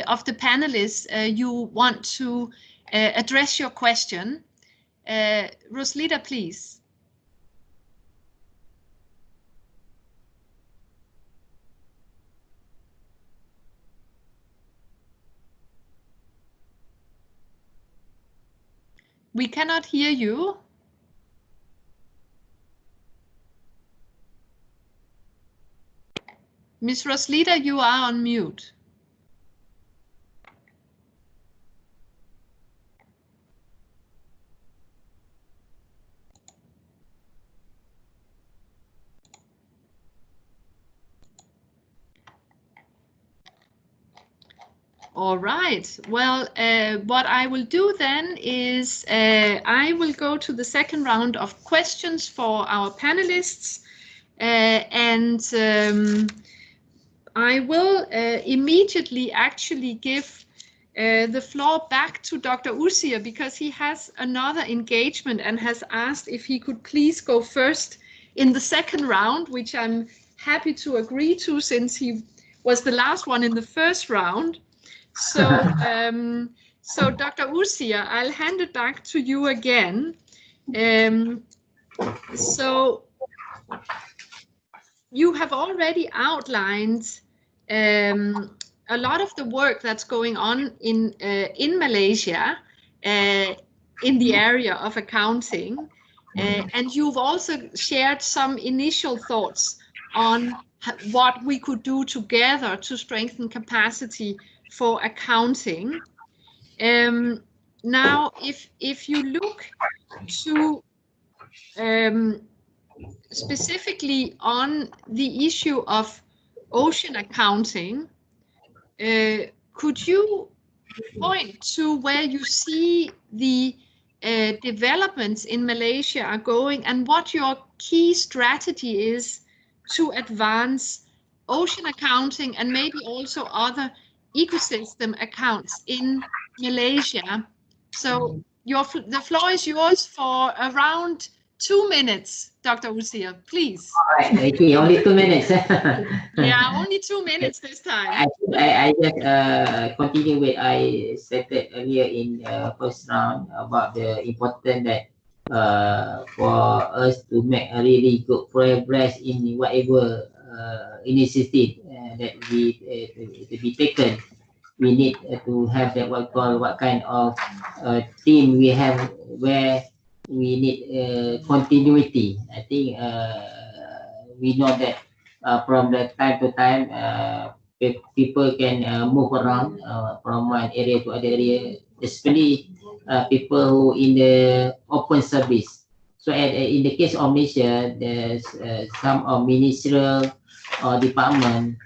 of the panelists you want to address your question. Roslida, please. We cannot hear you. Ms. Roslida, you are on mute. All right. Well, what I will do then is I will go to the second round of questions for our panelists, and I will immediately actually give the floor back to Dr. Usia, because he has another engagement and has asked if he could please go first in the second round, which I'm happy to agree to since he was the last one in the first round. So, so Dr. Usia, I'll hand it back to you again. So you have already outlined a lot of the work that's going on in Malaysia in the area of accounting, and you've also shared some initial thoughts on what we could do together to strengthen capacity for accounting. Now, if you look to specifically on the issue of ocean accounting, could you point to where you see the developments in Malaysia are going, and what your key strategy is to advance ocean accounting and maybe also other ecosystem accounts in Malaysia? So the floor is yours for around 2 minutes, Dr. Usia, please. All right, okay, only 2 minutes. Yeah, only 2 minutes this time. I just continue with I stated earlier in the first round about the important that for us to make a really good progress in whatever initiative that we to be taken. We need to have that what kind of team we have where we need continuity. I think we know that from the time to time people can move around from one area to other area, especially people who in the open service. So in the case of Malaysia, there's some of ministerial or department.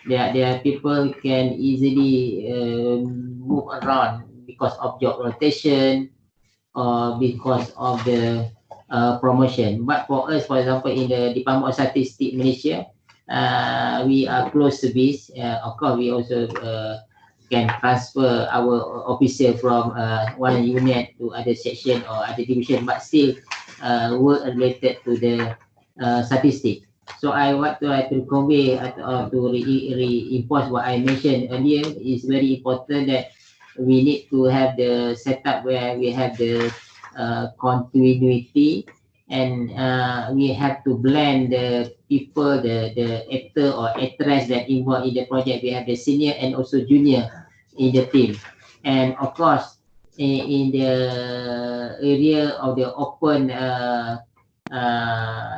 There people can easily move around because of job rotation or because of the promotion. But for us, for example, in the Department of Statistics Malaysia, we are close to this. Of course, we also can transfer our officer from one unit to other section or other division, but still work related to the statistics. So I want to convey to reinforce what I mentioned earlier. Is very important that we need to have the setup where we have the continuity, and we have to blend the people, the actor or actress that involved in the project. We have the senior and also junior in the team, and of course in the area of the open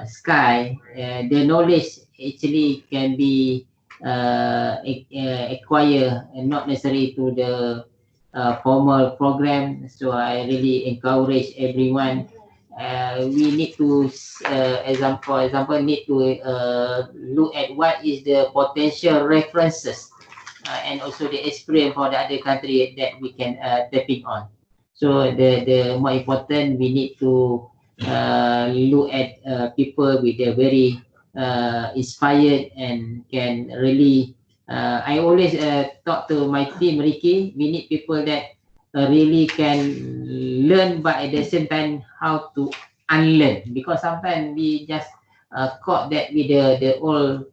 sky, the knowledge actually can be acquired and not necessarily to the formal program. So I really encourage everyone. We need to, for example, need to look at what is the potential references and also the experience for the other country that we can tapping on. So the more important, we need to look at people with a very inspired and can really. I always talk to my team, Ricky. We need people that really can learn, but at the same time how to unlearn. Because sometimes we just caught that with the old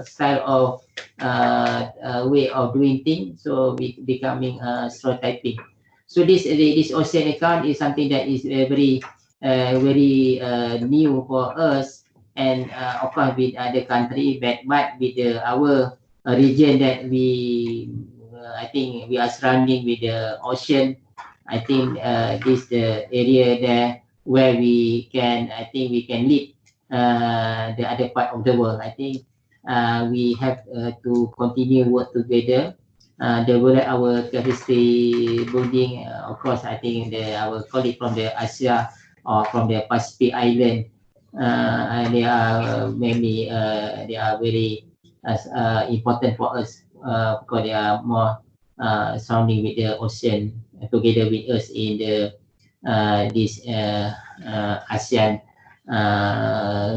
style of way of doing things. So we becoming stereotyping. So this ocean account is something that is very new for us, and of course with other country, but with our region that we I think we are surrounding with the ocean. I think this the area there where we can, I think we can lead the other part of the world. I think we have to continue work together, develop our capacity building. Of course, I think our colleague from the Asia or from the Pacific Island, and they are maybe they are very important for us because they are more surrounding with the ocean together with us in the this ASEAN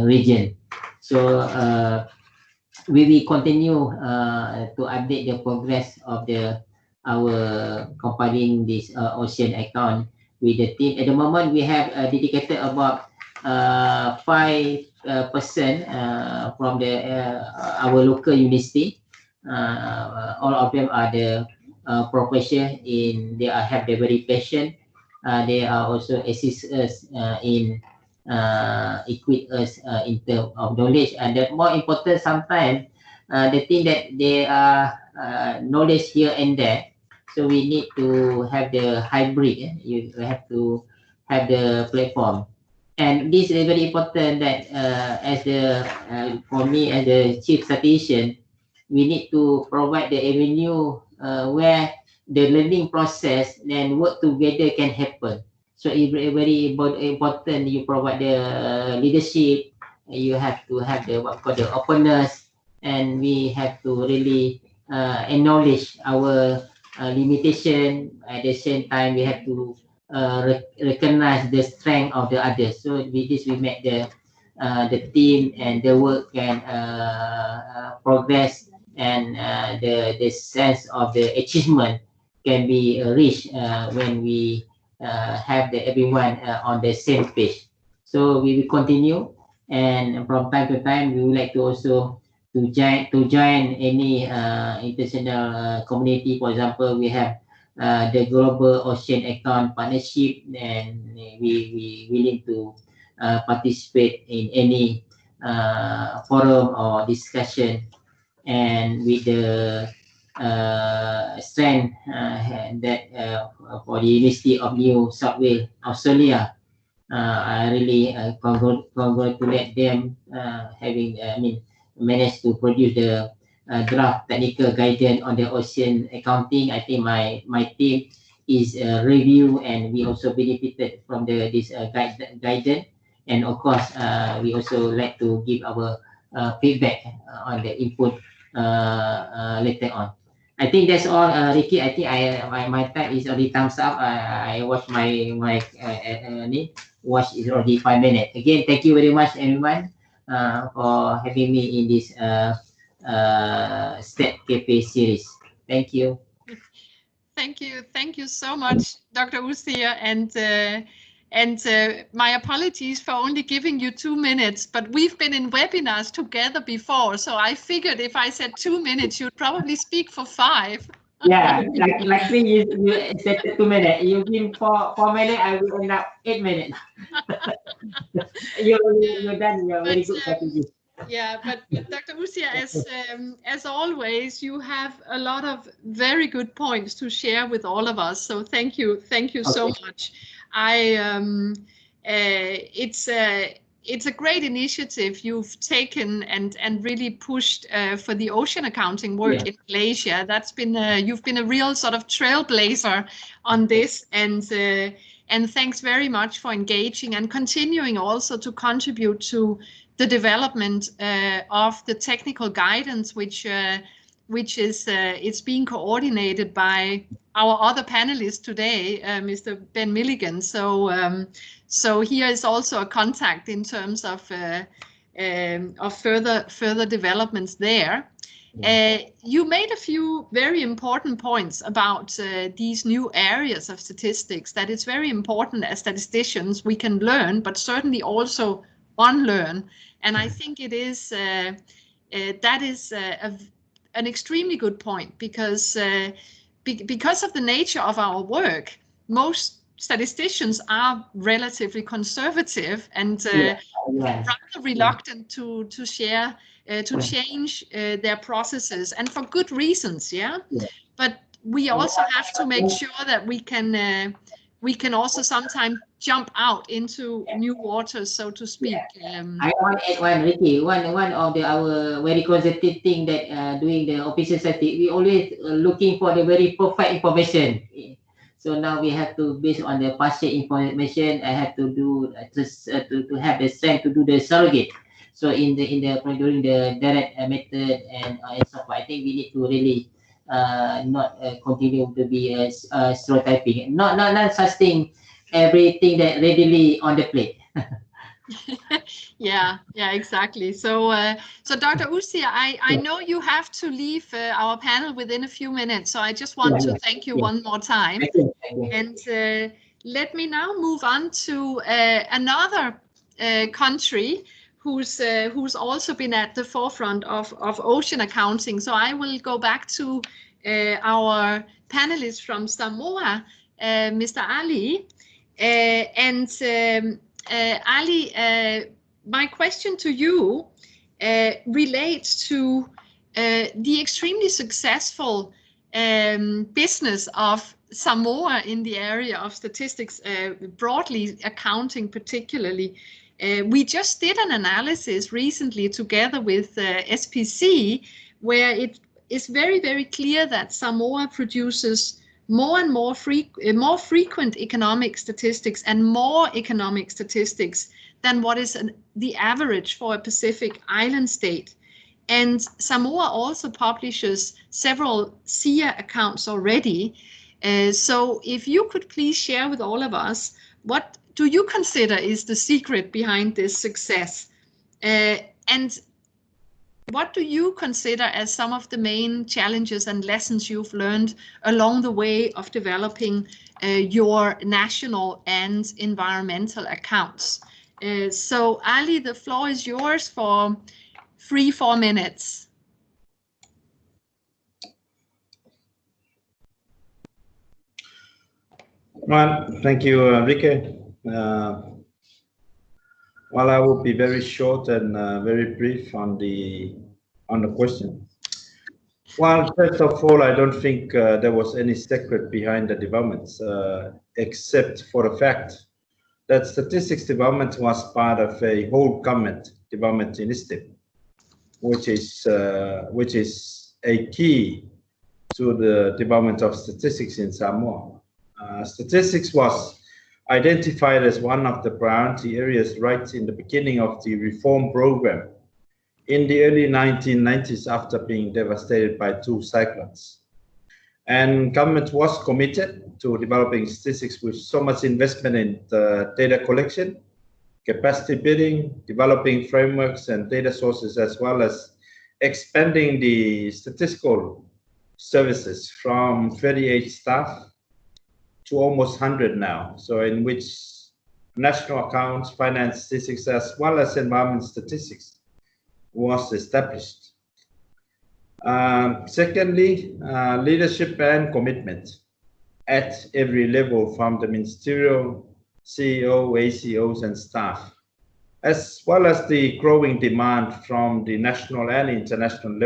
region. So we will continue to update the progress of our compiling this ocean account with the team. At the moment, we have dedicated about 5% from our local university. All of them are the professor in. They have the very passion. They are also assist us in equip us in terms of knowledge, and the more important sometimes the thing that they are knowledge here and there. So we need to have the hybrid. You have to have the platform, and this is very important that as the for me as the chief statistician, we need to provide the avenue where the learning process and work together can happen. So it's very important you provide the leadership. You have to have the what called the openness, and we have to really acknowledge our limitation. At the same time, we have to recognize the strength of the others. So with this, we make the team and the work can progress, and the sense of the achievement can be reached when we have everyone on the same page. So we will continue, and from time to time we would like to also to join any international community. For example, we have the Global Ocean Account Partnership, and we willing to participate in any forum or discussion, and with the strength that for the University of New South Wales, Australia. I really congratulate them having managed to produce the draft technical guidance on the ocean accounting. I think my team is review, and we also benefited from this guidance. And of course, we also like to give our feedback on the input later on. I think that's all, Ricky. I think my time is already thumbs up. I watch my watch is already 5 minutes. Again, thank you very much, everyone, for having me in this Stat Cafe series. Thank you. Thank you so much, Dr. Usir, and my apologies for only giving you 2 minutes, but we've been in webinars together before, so I figured if I said 2 minutes, you'd probably speak for 5. Yeah, likely you said 2 minutes. You give 4 minutes, I will end up 8 minutes. You're done. You're very good strategy. Yeah, but Dr. Usir, as always, you have a lot of very good points to share with all of us. So thank you so much. It's a great initiative you've taken and really pushed for the ocean accounting work in Malaysia. That's been you've been a real sort of trailblazer on this, and thanks very much for engaging and continuing also to contribute to the development of the technical guidance, which is it's being coordinated by our other panelist today, Mr. Ben Milligan. So here is also a contact in terms of further developments there. You made a few very important points about these new areas of statistics, that it's very important as statisticians we can learn, but certainly also unlearn. And I think it is that is an extremely good point, because of the nature of our work, most statisticians are relatively conservative and rather reluctant to share, to change their processes, and for good reasons. But we also have to make sure that we can also sometimes jump out into new waters, so to speak. I want to add one, Ricky. One of our very conservative thing that doing the official statistics, we always looking for the very perfect information. So now we have to, based on the partial information, I have to do to have the strength to do the surrogate. So during the direct method and so forth, I think we need to really not continue to be stereotyping. Not such thing. Everything that readily on the plate. Yeah, exactly. So Dr. Usir, I know you have to leave our panel within a few minutes, so I just want to thank you one more time. Thank you. And let me now move on to another country who's also been at the forefront of ocean accounting. So I will go back to our panelist from Samoa, Mr. Ali. Ali, my question to you relates to the extremely successful business of Samoa in the area of statistics, broadly accounting particularly. We just did an analysis recently together with SPC, where it is very, very clear that Samoa produces more and more frequent economic statistics and more economic statistics than what is the average for a Pacific island state. And Samoa also publishes several SIA accounts already. So if you could please share with all of us, what do you consider is the secret behind this success? And what do you consider as some of the main challenges and lessons you've learned along the way of developing your national and environmental accounts? So Ali, the floor is yours for 3-4 minutes. Well, thank you, Enrique. Well, I will be very short and very brief on the question. Well, first of all, I don't think there was any secret behind the developments, except for the fact that statistics development was part of a whole government development initiative, which is a key to the development of statistics in Samoa. Statistics was identified as one of the priority areas right in the beginning of the reform program in the early 1990s after being devastated by 2 cyclones. And government was committed to developing statistics with so much investment in the data collection, capacity building, developing frameworks and data sources, as well as expanding the statistical services from 38 staff to almost 100 now. So in which national accounts, finance statistics, as well as environment statistics was established. Secondly, leadership and commitment at every level from the ministerial, CEO, ACOs, and staff, as well as the growing demand from the national and international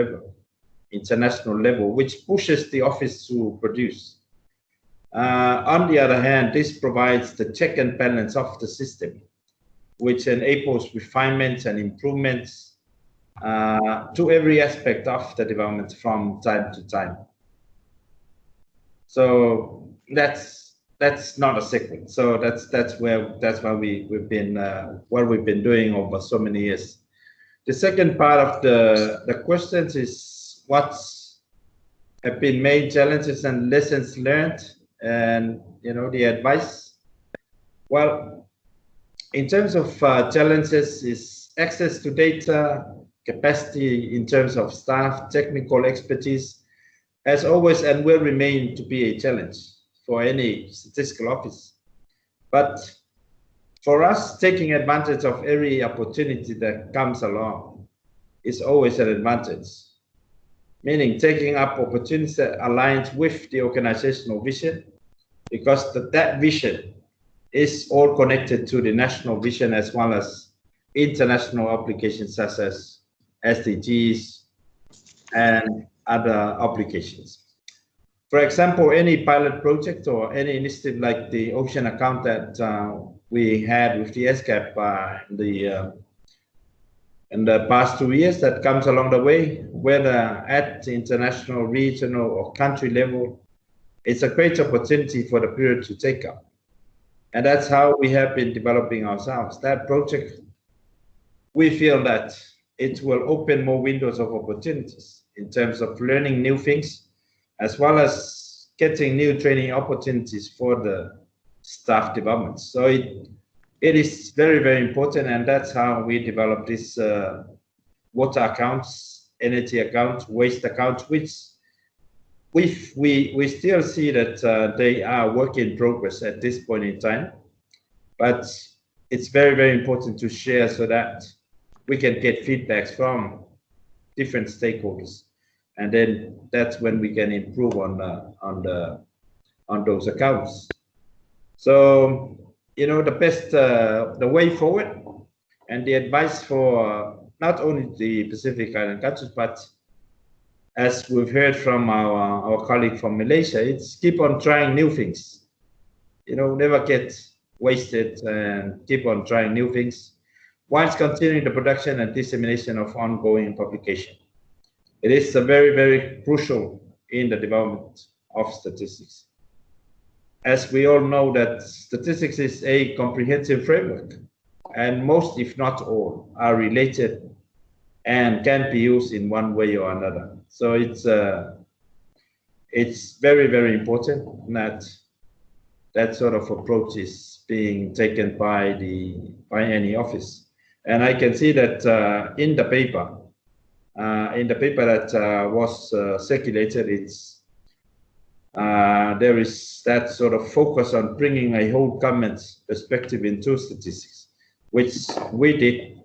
level, which pushes the office to produce. On the other hand, this provides the check and balance of the system, which enables refinements and improvements to every aspect of the development from time to time. So that's not a secret. So that's what we've been doing over so many years. The second part of the questions is what's have been main challenges and lessons learned, and the advice. Well, in terms of challenges, is access to data, capacity in terms of staff, technical expertise, as always, and will remain to be a challenge for any statistical office. But for us, taking advantage of every opportunity that comes along is always an advantage, meaning taking up opportunities that aligns with the organizational vision, because that vision is all connected to the national vision as well as international applications such as SDGs and other applications. For example, any pilot project or any initiative like the ocean account that we had with the ESCAP in the past 2 years that comes along the way, whether at international, regional, or country level, it's a great opportunity for the period to take up. And that's how we have been developing ourselves. That project, we feel that it will open more windows of opportunities in terms of learning new things, as well as getting new training opportunities for the staff development. So it is very, very important, and that's how we develop this water accounts, energy accounts, waste accounts, which we still see that they are work in progress at this point in time. But it's very, very important to share so that we can get feedbacks from different stakeholders, and then that's when we can improve on those accounts. So the way forward and the advice for not only the Pacific Island countries, but as we've heard from our colleague from Malaysia, it's keep on trying new things. Never get wasted and keep on trying new things, whilst continuing the production and dissemination of ongoing publication. It is very, very crucial in the development of statistics. As we all know that statistics is a comprehensive framework, and most, if not all, are related and can be used in one way or another. So it's very, very important that sort of approach is being taken by any office. And I can see that in the paper that was circulated, there is that sort of focus on bringing a whole government perspective into statistics, which we did,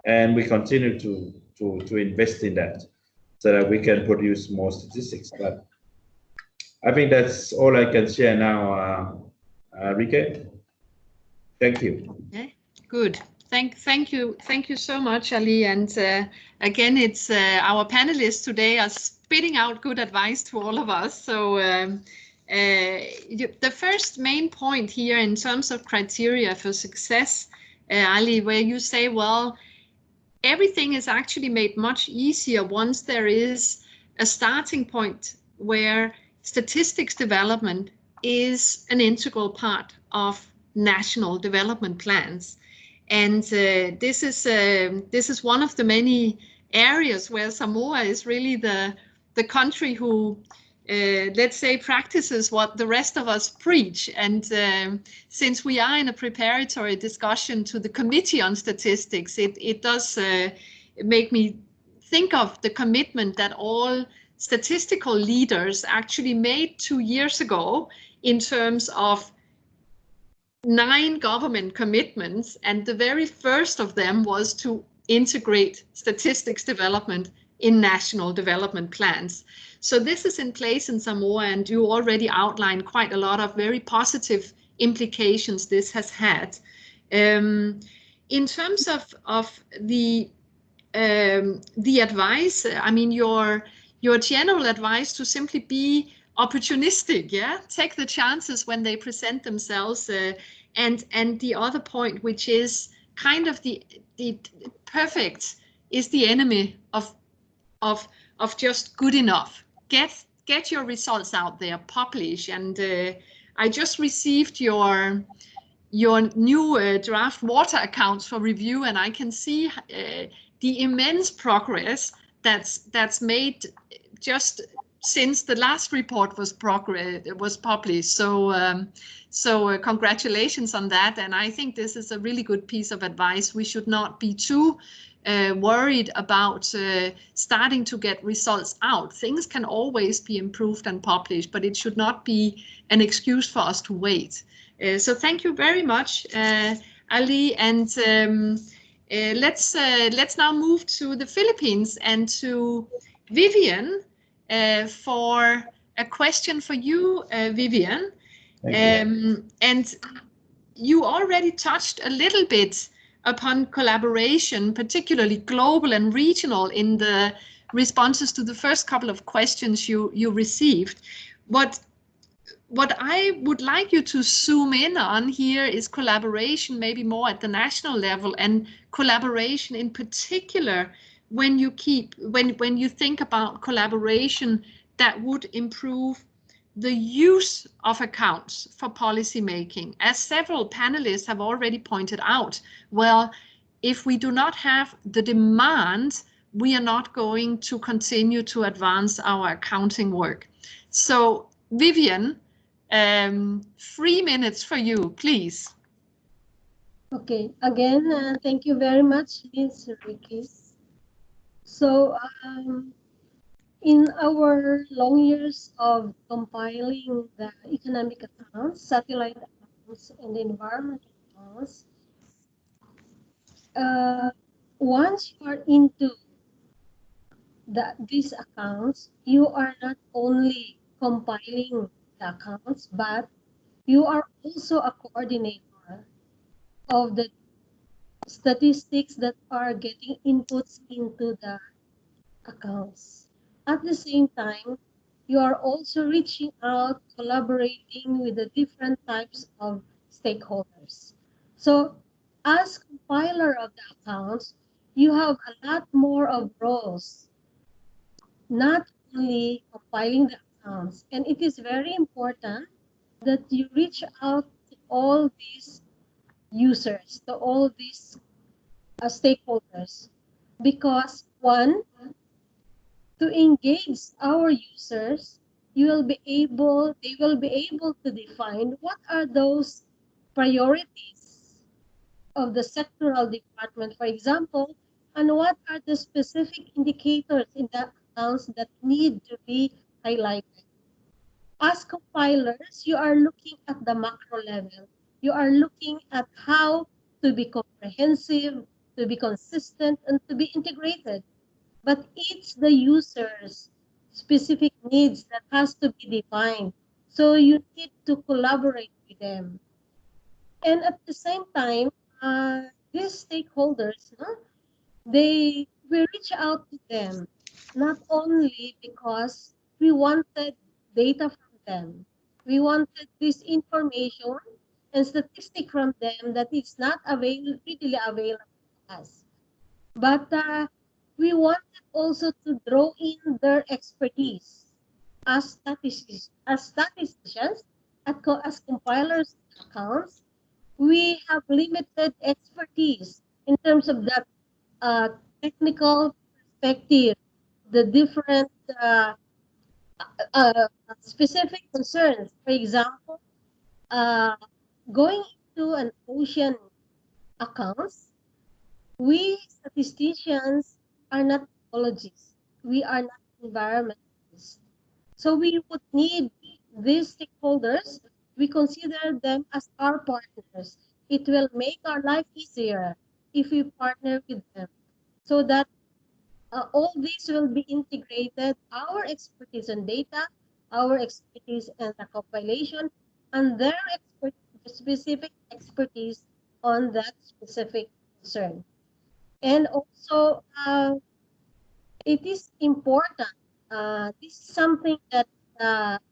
and we continue to invest in that so that we can produce more statistics. But I think that's all I can share now, Rike, thank you. Okay, good. Thank you so much, Ali. And again, it's our panelists today are spitting out good advice to all of us. So the first main point here in terms of criteria for success, Ali, where you say, well, everything is actually made much easier once there is a starting point where statistics development is an integral part of national development plans. And this is one of the many areas where Samoa is really the country who, let's say, practices what the rest of us preach. And since we are in a preparatory discussion to the Committee on Statistics, it does make me think of the commitment that all statistical leaders actually made 2 years ago in terms of 9 government commitments, and the very first of them was to integrate statistics development in national development plans. So this is in place in Samoa, and you already outlined quite a lot of very positive implications this has had. In terms of the advice, I mean, your general advice to simply be opportunistic, yeah, take the chances when they present themselves, and the other point, which is kind of the perfect is the enemy of just good enough. Get your results out there, publish. And I just received your new draft water accounts for review, and I can see the immense progress that's made just since the last report was published. So congratulations on that. And I think this is a really good piece of advice. We should not be too worried about starting to get results out. Things can always be improved and published, but it should not be an excuse for us to wait. So thank you very much, Ali. And let's now move to the Philippines and to Vivian for a question for you, Vivian. And you already touched a little bit upon collaboration, particularly global and regional, in the responses to the first couple of questions you received. What I would like you to zoom in on here is collaboration, maybe more at the national level, and collaboration in particular when you think about collaboration that would improve the use of accounts for policy making. As several panelists have already pointed out, well, if we do not have the demand, we are not going to continue to advance our accounting work. So Vivian, 3 minutes for you, please. Okay, again, thank you very much, Ms. Ricky. So in our long years of compiling the economic accounts, satellite accounts, and the environmental accounts, once you are into these accounts, you are not only compiling the accounts, but you are also a coordinator of the statistics that are getting inputs into the accounts. At the same time, you are also reaching out, collaborating with the different types of stakeholders. So as compiler of the accounts, you have a lot more of roles, not only compiling the accounts. And it is very important that you reach out to all these users, to all these stakeholders, because one, to engage our users, they will be able to define what are those priorities of the sectoral department, for example, and what are the specific indicators in the accounts that need to be highlighted. As compilers, you are looking at the macro level. You are looking at how to be comprehensive, to be consistent, and to be integrated. But it's the user's specific needs that has to be defined. So you need to collaborate with them. And at the same time, these stakeholders, we reach out to them, not only because we wanted data from them, we wanted this information and statistic from them that is not readily available to us. But we wanted also to draw in their expertise as statisticians, as compilers of accounts. We have limited expertise in terms of that technical perspective, the different specific concerns. For example, going into an ocean accounts, we statisticians are not ecologists. We are not environmentalists. So we would need these stakeholders. We consider them as our partners. It will make our life easier if we partner with them, so that all these will be integrated, our expertise in data, our expertise in the compilation, and their specific expertise on that specific concern. And also, it is important. This is something that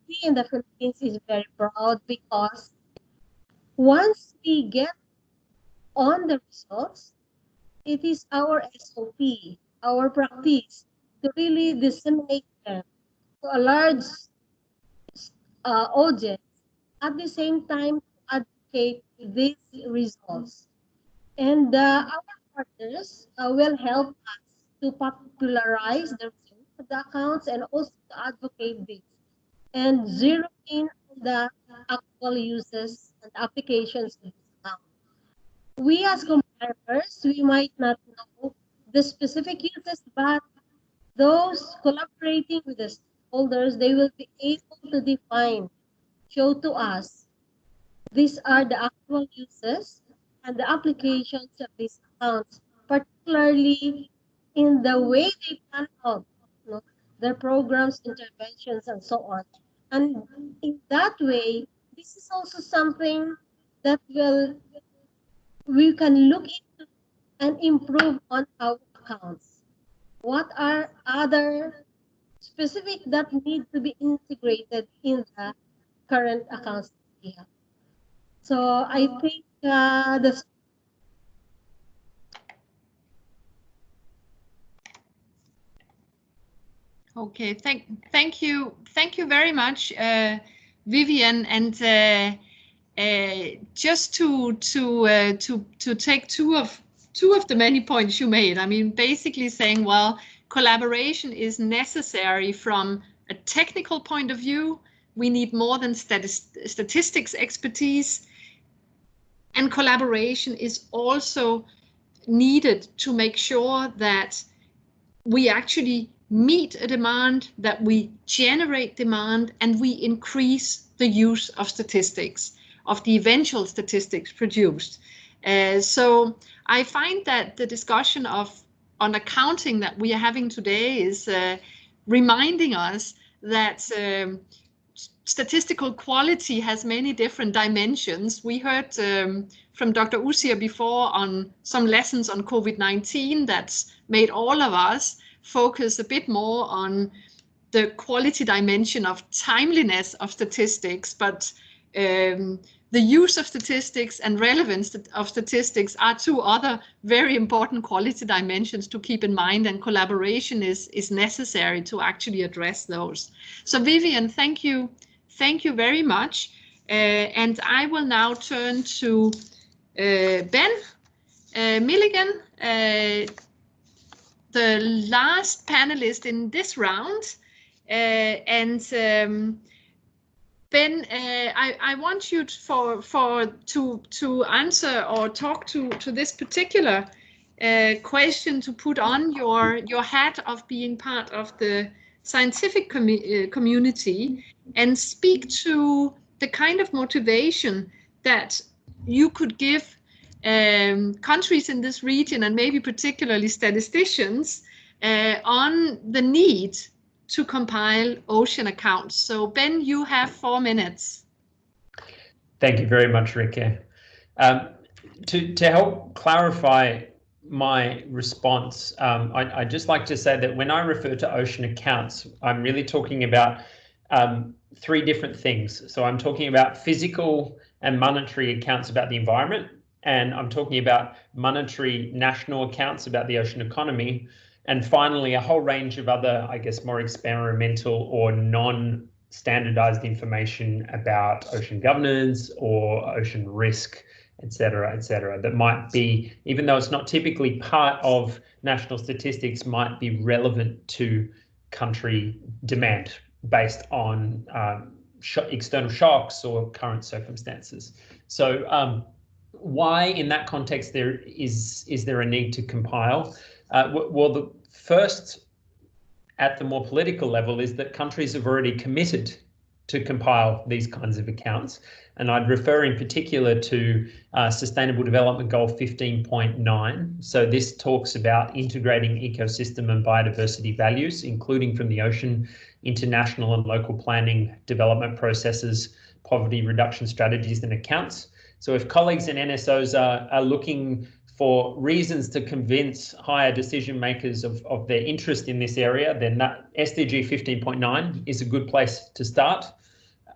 we in the Philippines is very proud, because once we get on the results, it is our SOP, our practice, to really disseminate them to a large audience, at the same time to advocate these results. And our partners will help us to popularize the results of the accounts and also to advocate this and zero in on the actual uses and applications of this account. We as compilers, we might not know the specific uses, but those collaborating with the stakeholders, they will be able to define, show to us, these are the actual uses and the applications of these accounts, particularly in the way they plan out their programs, interventions, and so on. And in that way, this is also something that we can look into and improve on our accounts. What are other specific that need to be integrated in the current accounts that we have? So I think the Okay, thank you very much, Vivian. And just to take two of the many points you made. I mean, basically saying, well, collaboration is necessary from a technical point of view. We need more than statistics expertise, and collaboration is also needed to make sure that we actually meet a demand, that we generate demand, and we increase the use of statistics, of the eventual statistics produced. So I find that the discussion on accounting that we are having today is reminding us that statistical quality has many different dimensions. We heard from Dr. Usir before on some lessons on COVID-19 that's made all of us focus a bit more on the quality dimension of timeliness of statistics, but the use of statistics and relevance of statistics are two other very important quality dimensions to keep in mind, and collaboration is necessary to actually address those. So Vivian, thank you very much. And I will now turn to Ben Milligan, the last panelist in this round. Ben, I want you to answer or talk to this particular question, to put on your hat of being part of the scientific community and speak to the kind of motivation that you could give countries in this region, and maybe particularly statisticians, on the need to compile ocean accounts. So Ben, you have 4 minutes. Thank you very much, Rike. To help clarify my response, I'd just like to say that when I refer to ocean accounts, I'm really talking about 3 different things. So I'm talking about physical and monetary accounts about the environment, and I'm talking about monetary national accounts about the ocean economy, and finally a whole range of other, I guess, more experimental or non-standardized information about ocean governance or ocean risk, et cetera, that might be, even though it's not typically part of national statistics, might be relevant to country demand based on external shocks or current circumstances. So why in that context is there a need to compile? Well, the first at the more political level is that countries have already committed to compile these kinds of accounts. And I'd refer in particular to Sustainable Development Goal 15.9. So this talks about integrating ecosystem and biodiversity values, including from the ocean, into national and local planning, development processes, poverty reduction strategies and accounts. So if colleagues and NSOs are looking for reasons to convince higher decision makers of their interest in this area, then that SDG 15.9 is a good place to start.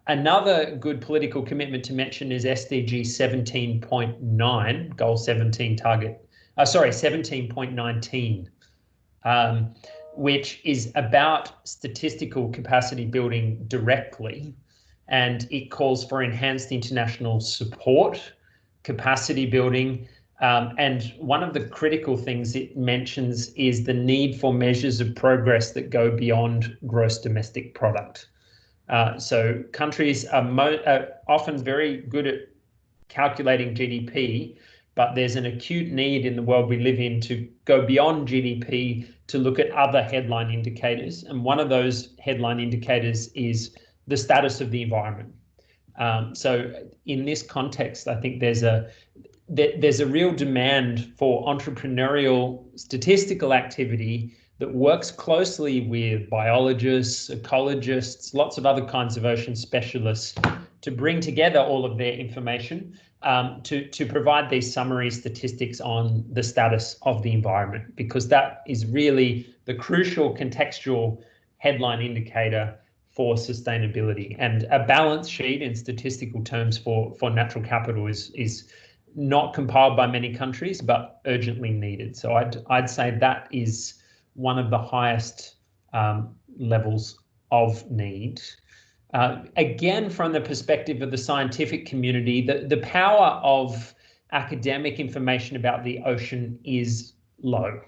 Another good political commitment to mention is SDG 17.9, goal 17 target, 17.19, which is about statistical capacity building directly. And it calls for enhanced international support, capacity building, and one of the critical things it mentions is the need for measures of progress that go beyond gross domestic product. So countries are often very good at calculating GDP, but there's an acute need in the world we live in to go beyond GDP to look at other headline indicators. And one of those headline indicators is the status of the environment. So in this context, I think there's a real demand for entrepreneurial statistical activity that works closely with biologists, ecologists, lots of other kinds of ocean specialists to bring together all of their information to provide these summary statistics on the status of the environment, because that is really the crucial contextual headline indicator for sustainability. And a balance sheet in statistical terms for natural capital is not compiled by many countries, but urgently needed. So I'd say that is one of the highest levels of need. Again, from the perspective of the scientific community, the power of academic information about the ocean is low,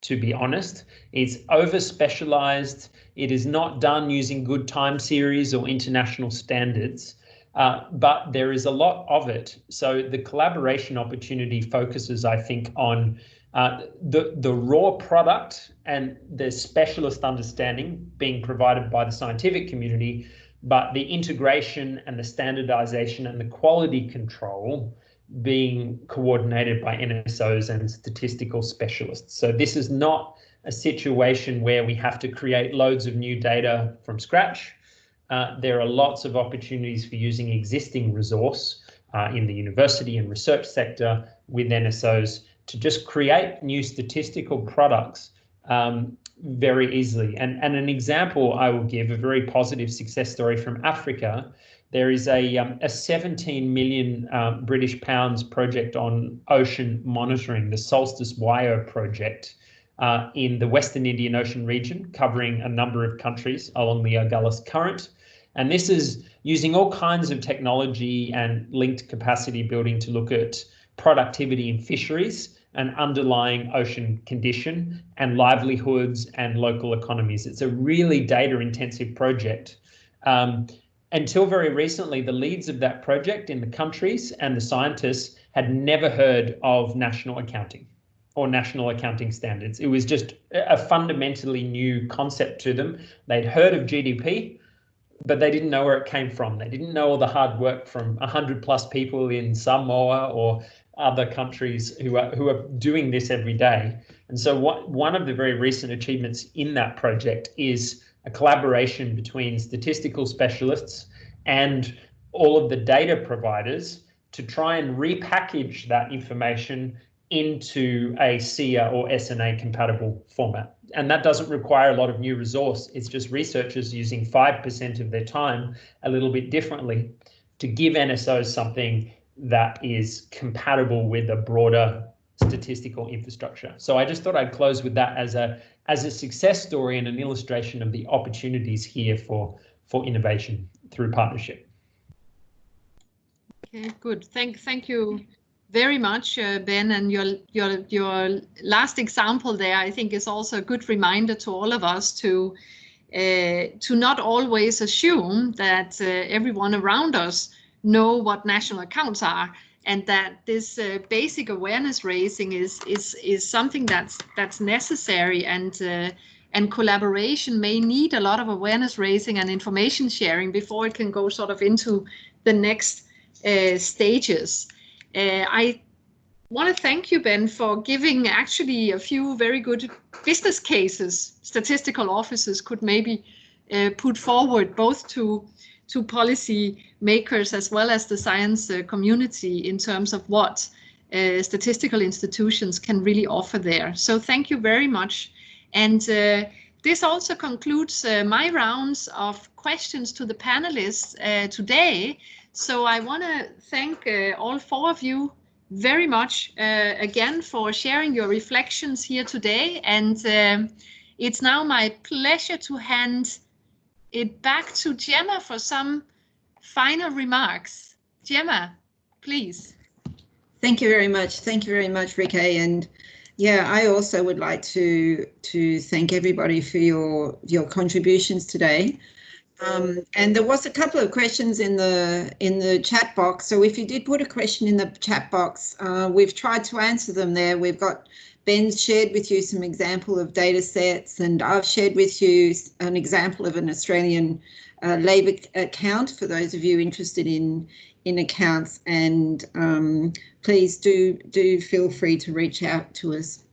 to be honest. It's over-specialized. It is not done using good time series or international standards. But there is a lot of it. So the collaboration opportunity focuses, I think, on the raw product and the specialist understanding being provided by the scientific community, but the integration and the standardization and the quality control being coordinated by NSOs and statistical specialists. So this is not a situation where we have to create loads of new data from scratch. There are lots of opportunities for using existing resource in the university and research sector with NSOs to just create new statistical products very easily. And an example I will give, a very positive success story from Africa. There is a 17 million British pounds project on ocean monitoring, the Solstice WIO project, in the Western Indian Ocean region, covering a number of countries along the Ogalus Current. And this is using all kinds of technology and linked capacity building to look at productivity in fisheries and underlying ocean condition and livelihoods and local economies. It's a really data-intensive project. Until very recently, the leads of that project in the countries and the scientists had never heard of national accounting or national accounting standards. It was just a fundamentally new concept to them. They'd heard of GDP, but they didn't know where it came from. They didn't know all the hard work from 100+ people in Samoa or other countries who are doing this every day. And so one of the very recent achievements in that project is a collaboration between statistical specialists and all of the data providers to try and repackage that information into a SIA or SNA compatible format. And that doesn't require a lot of new resource. It's just researchers using 5% of their time a little bit differently to give NSOs something that is compatible with a broader statistical infrastructure. So I just thought I'd close with that as a success story and an illustration of the opportunities here for innovation through partnership. Okay, good. Thank you very much, Ben. And your last example there, I think, is also a good reminder to all of us to not always assume that everyone around us know what national accounts are, and that this basic awareness raising is something that's necessary, and collaboration may need a lot of awareness raising and information sharing before it can go sort of into the next stages. I want to thank you, Ben, for giving actually a few very good business cases statistical offices could maybe put forward, both to policy makers as well as the science community, in terms of what statistical institutions can really offer there. So thank you very much. And this also concludes my rounds of questions to the panelists today. So I want to thank all four of you very much again for sharing your reflections here today. And it's now my pleasure to hand it back to Gemma for some final remarks. Gemma, please. Thank you very much. Thank you very much, Rike. And yeah, I also would like to thank everybody for your contributions today. And there was a couple of questions in the chat box. So if you did put a question in the chat box, we've tried to answer them there. We've got Ben's shared with you some example of data sets, and I've shared with you an example of an Australian labour account for those of you interested in accounts. And please do feel free to reach out to us.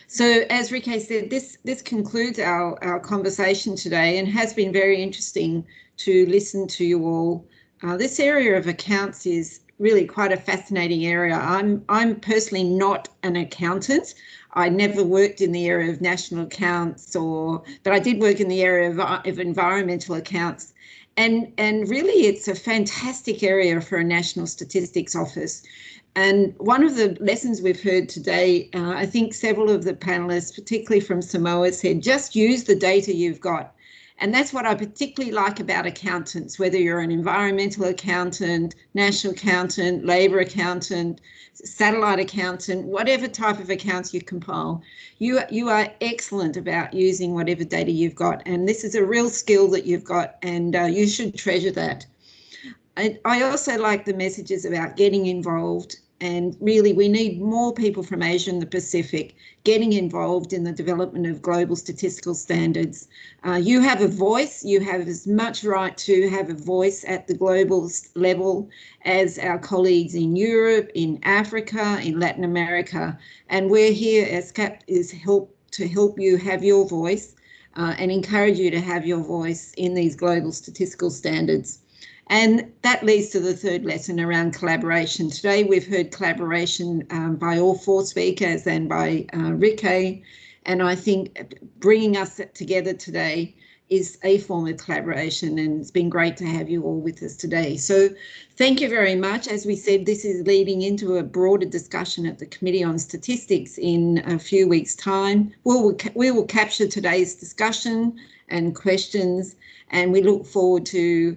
So as Rike said, this concludes our conversation today, and has been very interesting to listen to you all. This area of accounts is really quite a fascinating area. I'm personally not an accountant. I never worked in the area of national accounts, but I did work in the area of environmental accounts. And really, it's a fantastic area for a national statistics office. And one of the lessons we've heard today, I think several of the panelists, particularly from Samoa, said, just use the data you've got. And that's what I particularly like about accountants, whether you're an environmental accountant, national accountant, labour accountant, satellite accountant, whatever type of accounts you compile, you are excellent about using whatever data you've got. And this is a real skill that you've got, and you should treasure that. I also like the messages about getting involved, and really we need more people from Asia and the Pacific getting involved in the development of global statistical standards. You have a voice, you have as much right to have a voice at the global level as our colleagues in Europe, in Africa, in Latin America. And we're here, ESCAP is to help you have your voice and encourage you to have your voice in these global statistical standards. And that leads to the third lesson around collaboration. Today we've heard collaboration by all four speakers and by Rike, and I think bringing us together today is a form of collaboration, and it's been great to have you all with us today. So thank you very much. As we said, this is leading into a broader discussion at the Committee on Statistics in a few weeks' time. We will capture today's discussion and questions, and we look forward to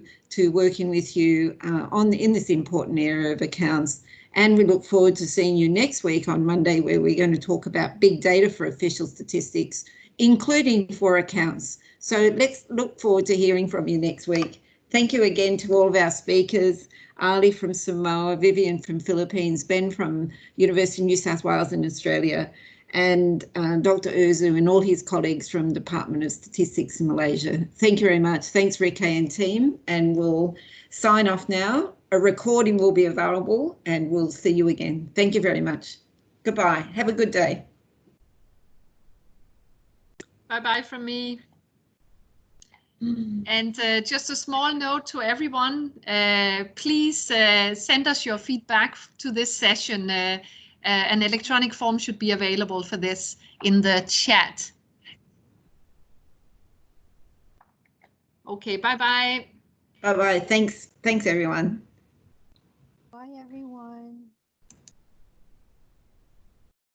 working with you in this important area of accounts. And we look forward to seeing you next week on Monday, where we're going to talk about big data for official statistics, including for accounts. So let's look forward to hearing from you next week. Thank you again to all of our speakers, Ali from Samoa, Vivian from Philippines, Ben from University of New South Wales in Australia, and Dr. Urzu and all his colleagues from Department of Statistics in Malaysia. Thank you very much. Thanks, Rike and team, and we'll sign off now. A recording will be available, and we'll see you again. Thank you very much. Goodbye. Have a good day. Bye-bye from me. And just a small note to everyone, please send us your feedback to this session. An electronic form should be available for this in the chat. Okay, bye-bye. Bye-bye. Thanks, everyone. Bye, everyone.